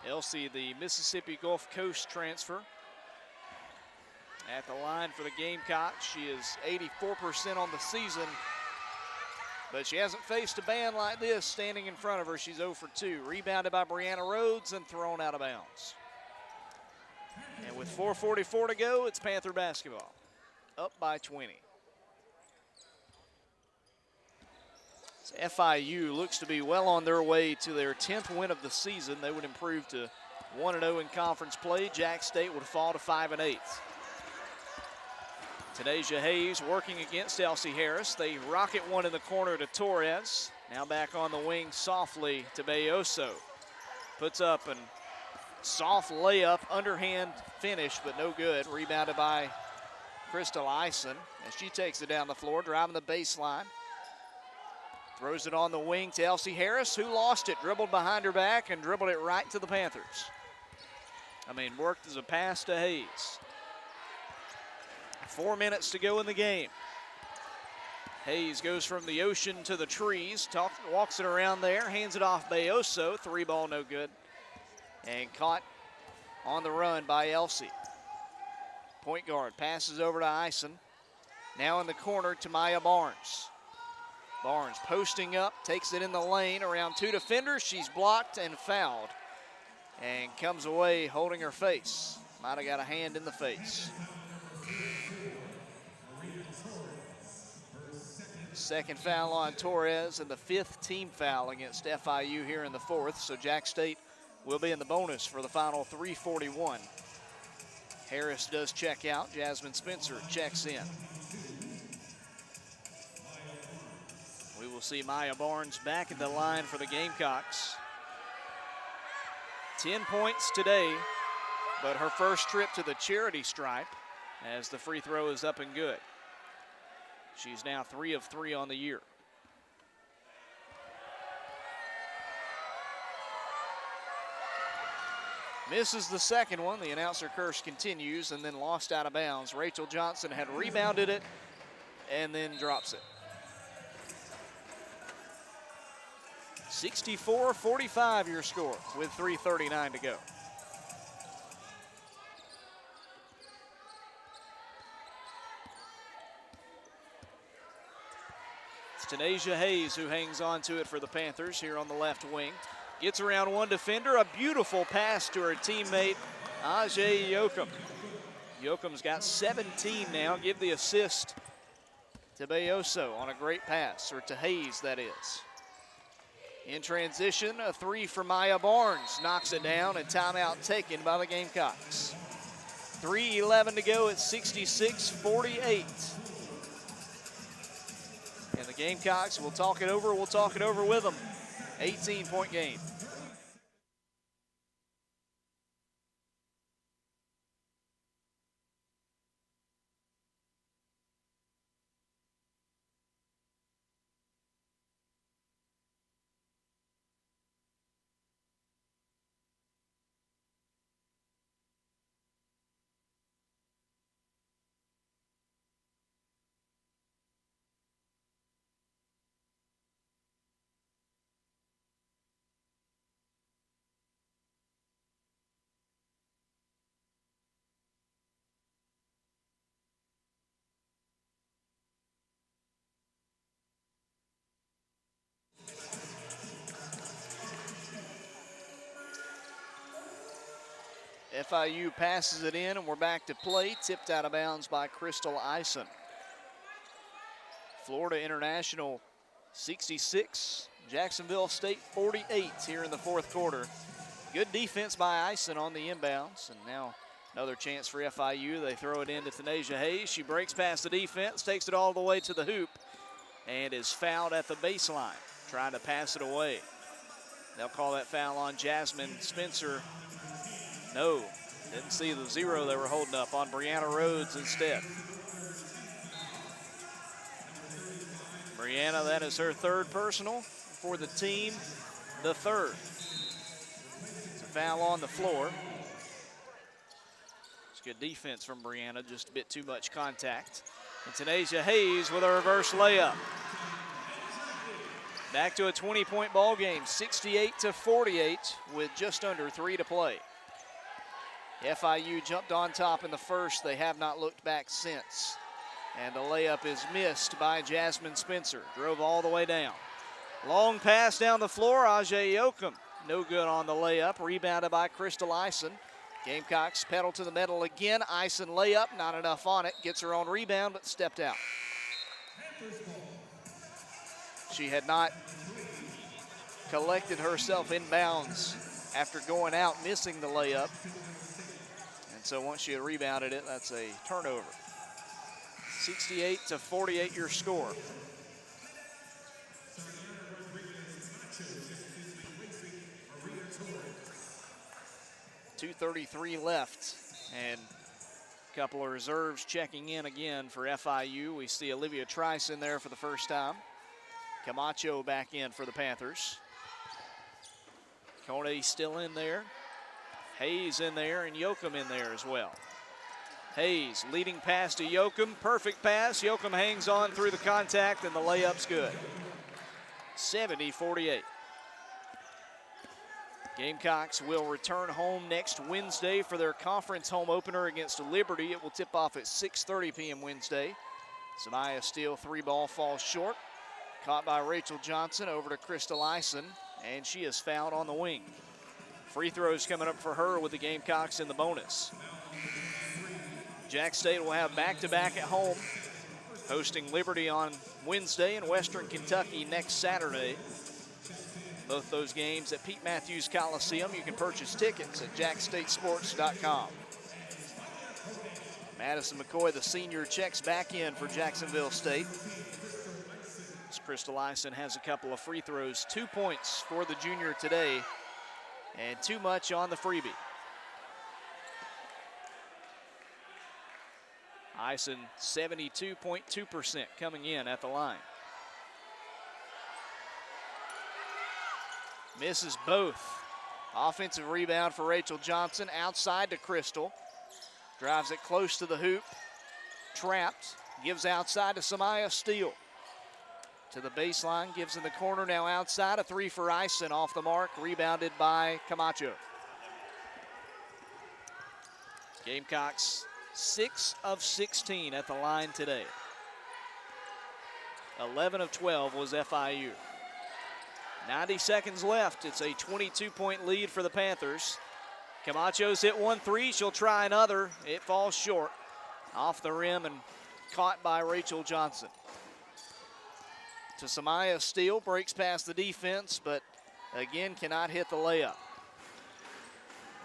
Elsie, the Mississippi Gulf Coast transfer, at the line for the Gamecocks. She is 84% on the season, but she hasn't faced a band like this standing in front of her. She's 0 for 2. Rebounded by Brianna Rhodes and thrown out of bounds. And with 4:44 to go, it's Panther basketball, up by 20. So FIU looks to be well on their way to their 10th win of the season. They would improve to 1-0 in conference play. Jack State would fall to 5-8. Tanasia Hayes working against Elsie Harris. They rocket one in the corner to Torres. Now back on the wing softly to Bayoso. Puts up a soft layup, underhand finish, but no good. Rebounded by Crystal Eisen as she takes it down the floor, driving the baseline. Throws it on the wing to Elsie Harris, who lost it, dribbled behind her back and dribbled it right to the Panthers. Worked as a pass to Hayes. 4 minutes to go in the game. Hayes goes from the ocean to the trees, walks it around there, hands it off Bayoso. 3 ball, no good. And caught on the run by Elsie. Point guard passes over to Eisen. Now in the corner to Maya Barnes. Barnes posting up, takes it in the lane around 2 defenders. She's blocked and fouled and comes away holding her face. Might have got a hand in the face. Second foul on Torres and the 5th team foul against FIU here in the 4th. So Jack State will be in the bonus for the final 3:41. Harris does check out. Jasmine Spencer checks in. We will see Maya Barnes back at the line for the Gamecocks. 10 points today, but her first trip to the charity stripe as the free throw is up and good. She's now 3 of 3 on the year. Misses the second one. The announcer curse continues and then lost out of bounds. Rachel Johnson had rebounded it and then drops it. 64-45 your score with 3:39 to go. It's Tanasia Hayes who hangs on to it for the Panthers here on the left wing. Gets around one defender, a beautiful pass to her teammate, Ajay Yoakum. Yoakum's got 17 now. Give the assist to Bayoso on a great pass, or to Hayes, that is. In transition, a 3 for Maya Barnes. Knocks it down, and timeout taken by the Gamecocks. 3:11 to go at 66-48. And the Gamecocks will talk it over. We'll talk it over with them. 18-point game. FIU passes it in, and we're back to play. Tipped out of bounds by Crystal Eisen. Florida International 66, Jacksonville State 48 here in the 4th quarter. Good defense by Eisen on the inbounds, and now another chance for FIU. They throw it in to Tanasia Hayes. She breaks past the defense, takes it all the way to the hoop, and is fouled at the baseline, trying to pass it away. They'll call that foul on Jasmine Spencer. No, didn't see the 0 they were holding up on Brianna Rhodes instead. Brianna, that is her 3rd personal for the team, the 3rd. It's a foul on the floor. It's good defense from Brianna, just a bit too much contact. And Tanasia Hayes with a reverse layup. Back to a 20-point ball game, 68-48 with just under 3 to play. FIU jumped on top in the first. They have not looked back since. And the layup is missed by Jasmine Spencer. Drove all the way down. Long pass down the floor, Ajay Yoakum. No good on the layup, rebounded by Crystal Ison. Gamecocks pedal to the metal again. Ison layup, not enough on it. Gets her own rebound, but stepped out. She had not collected herself in bounds after going out, missing the layup. And so once she had rebounded it, that's a turnover. 68-48 your score. 2:33 left, and a couple of reserves checking in again for FIU. We see Olivia Trice in there for the first time. Camacho back in for the Panthers. Kone still in there. Hayes in there, and Yoakum in there as well. Hayes leading pass to Yoakum. Perfect pass. Yoakum hangs on through the contact, and the layup's good. 70-48. Gamecocks will return home next Wednesday for their conference home opener against Liberty. It will tip off at 6:30 p.m. Wednesday. Samaya Steele, 3-ball, falls short. Caught by Rachel Johnson, over to Crystal Ison, and she is fouled on the wing. Free throws coming up for her with the Gamecocks in the bonus. Jack State will have back-to-back at home, hosting Liberty on Wednesday and Western Kentucky next Saturday. Both those games at Pete Matthews Coliseum. You can purchase tickets at jackstatesports.com. Madison McCoy, the senior, checks back in for Jacksonville State. As Crystal Ison has a couple of free throws. 2 points for the junior today, and too much on the freebie. Ison 72.2% coming in at the line. Misses both. Offensive rebound for Rachel Johnson, outside to Crystal. Drives it close to the hoop. Trapped, gives outside to Samaya Steele. To the baseline, gives in the corner, now outside. A three for Ison, off the mark, rebounded by Camacho. Gamecocks 6 of 16 at the line today. 11 of 12 was FIU. 90 seconds left. It's a 22-point lead for the Panthers. Camacho's hit 1 3. She'll try another. It falls short. Off the rim and caught by Rachel Johnson. To Samaya Steele, breaks past the defense, but again cannot hit the layup.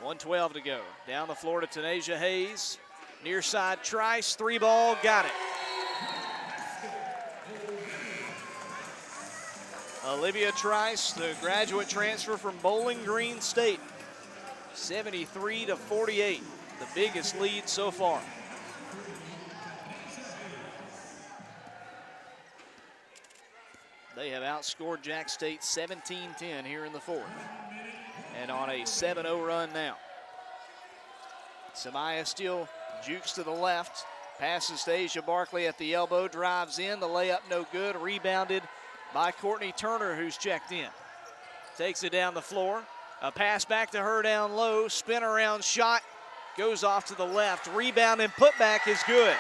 1:12 to go. Down the floor to Tanasia Hayes. Near side Trice, 3-ball, got it. Olivia Trice, the graduate transfer from Bowling Green State. 73-48, the biggest lead so far. They have outscored Jack State 17-10 here in the fourth, and on a 7-0 run now. Samaya Steele jukes to the left, passes to Asia Barkley at the elbow, drives in, the layup no good, rebounded by Courtney Turner, who's checked in. Takes it down the floor. A pass back to her down low. Spin around shot. Goes off to the left. Rebound and putback is good.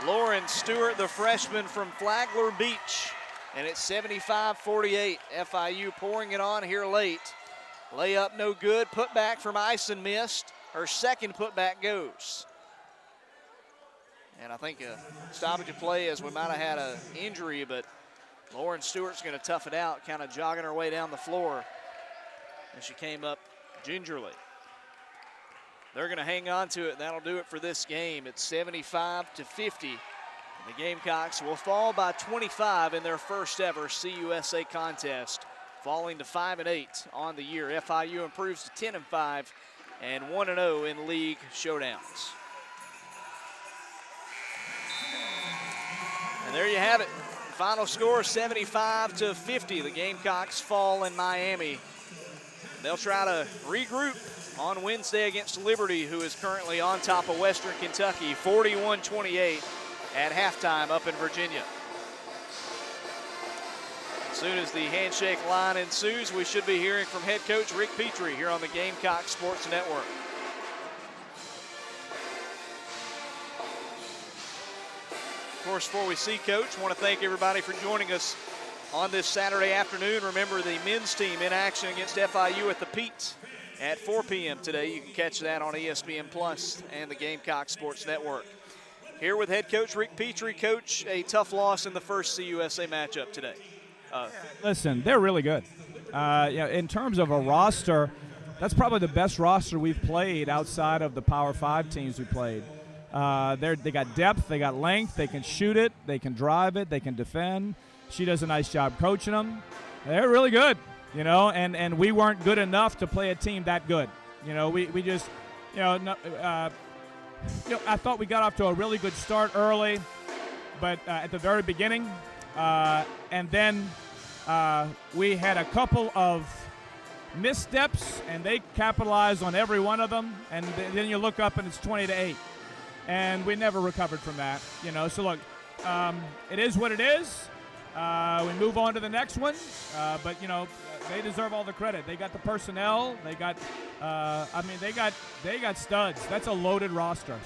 Lauren Stewart, the freshman from Flagler Beach. And it's 75-48. FIU pouring it on here late. Layup no good. Putback from Ison missed. Her second putback goes. And I think a stoppage of play, as we might have had an injury, but Lauren Stewart's going to tough it out, kind of jogging her way down the floor as she came up gingerly. They're going to hang on to it, and that'll do it for this game. It's 75-50. The Gamecocks will fall by 25 in their first ever CUSA contest, falling to 5-8 on the year. FIU improves to 10-5 and 1-0 in league showdowns. And there you have it. Final score 75-50. The Gamecocks fall in Miami. They'll try to regroup on Wednesday against Liberty, who is currently on top of Western Kentucky, 41-28. at halftime up in Virginia. As soon as the handshake line ensues, we should be hearing from head coach Rick Petrie here on the Gamecocks Sports Network. Of course, before we see Coach, I want to thank everybody for joining us on this Saturday afternoon. Remember, the men's team in action against FIU at the Pete at 4 p.m. today. You can catch that on ESPN Plus and the Gamecock Sports Network. Here with head coach Rick Petrie. Coach, a tough loss in the first CUSA matchup today. Listen, they're really good. In terms of a roster, that's probably the best roster we've played outside of the Power 5 teams we played. They got depth, they got length, they can shoot it, they can drive it, they can defend. She does a nice job coaching them. They're really good, and we weren't good enough to play a team that good. We just, I thought we got off to a really good start early, but at the very beginning, and then we had a couple of missteps, and they capitalized on every one of them, and then you look up and it's 20-8. And we never recovered from that, So, look, it is what it is. We move on to the next one, but, they deserve all the credit. They got the personnel. They got, they got studs. That's a loaded roster.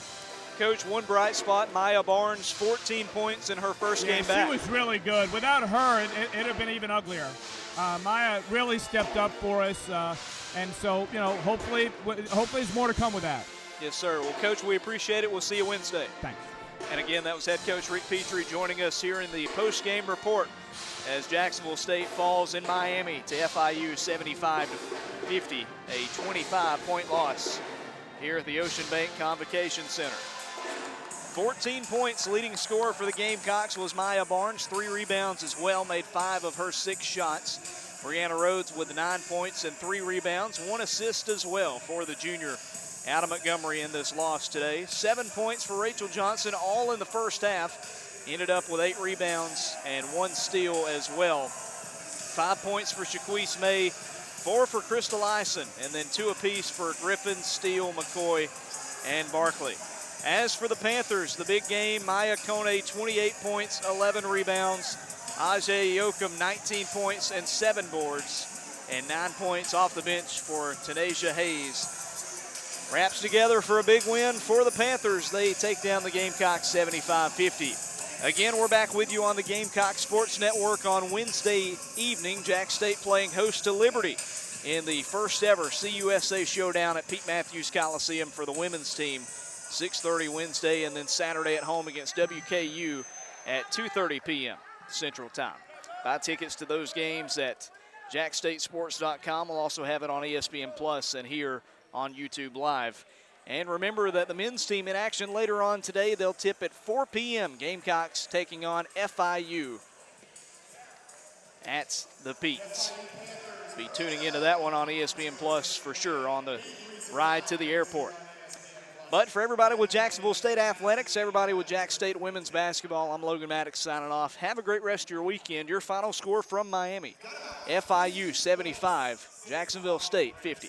Coach, one bright spot, Maya Barnes, 14 points in her first game back. She was really good. Without her, it'd have been even uglier. Maya really stepped up for us, and so, hopefully there's more to come with that. Yes, sir. Well, Coach, we appreciate it. We'll see you Wednesday. Thanks. And again, that was head coach Rick Petrie joining us here in the post-game report as Jacksonville State falls in Miami to FIU 75-50, a 25-point loss here at the Ocean Bank Convocation Center. 14 points, leading scorer for the Gamecocks was Maya Barnes. 3 rebounds as well, made 5 of her 6 shots. Brianna Rhodes with 9 points and 3 rebounds, 1 assist as well for the junior out of Montgomery in this loss today. 7 points for Rachel Johnson, all in the first half. Ended up with 8 rebounds and 1 steal as well. 5 points for Shaquise May, 4 for Crystal Ison, and then 2 apiece for Griffin, Steele, McCoy, and Barkley. As for the Panthers, the big game, Maya Kone, 28 points, 11 rebounds. Ajay Yoakum, 19 points and 7 boards, and 9 points off the bench for Tanasia Hayes. Wraps together for a big win for the Panthers. They take down the Gamecocks 75-50. Again, we're back with you on the Gamecock Sports Network on Wednesday evening. Jack State playing host to Liberty in the first ever CUSA showdown at Pete Matthews Coliseum for the women's team. 6:30 Wednesday, and then Saturday at home against WKU at 2:30 p.m. Central Time. Buy tickets to those games at jackstatesports.com. We'll also have it on ESPN Plus and here on YouTube Live. And remember that the men's team in action later on today. They'll tip at 4 p.m. Gamecocks taking on FIU at the Pete. Be tuning into that one on ESPN Plus for sure on the ride to the airport. But for everybody with Jacksonville State Athletics, everybody with Jack State Women's Basketball, I'm Logan Maddox signing off. Have a great rest of your weekend. Your final score from Miami, FIU 75, Jacksonville State 50.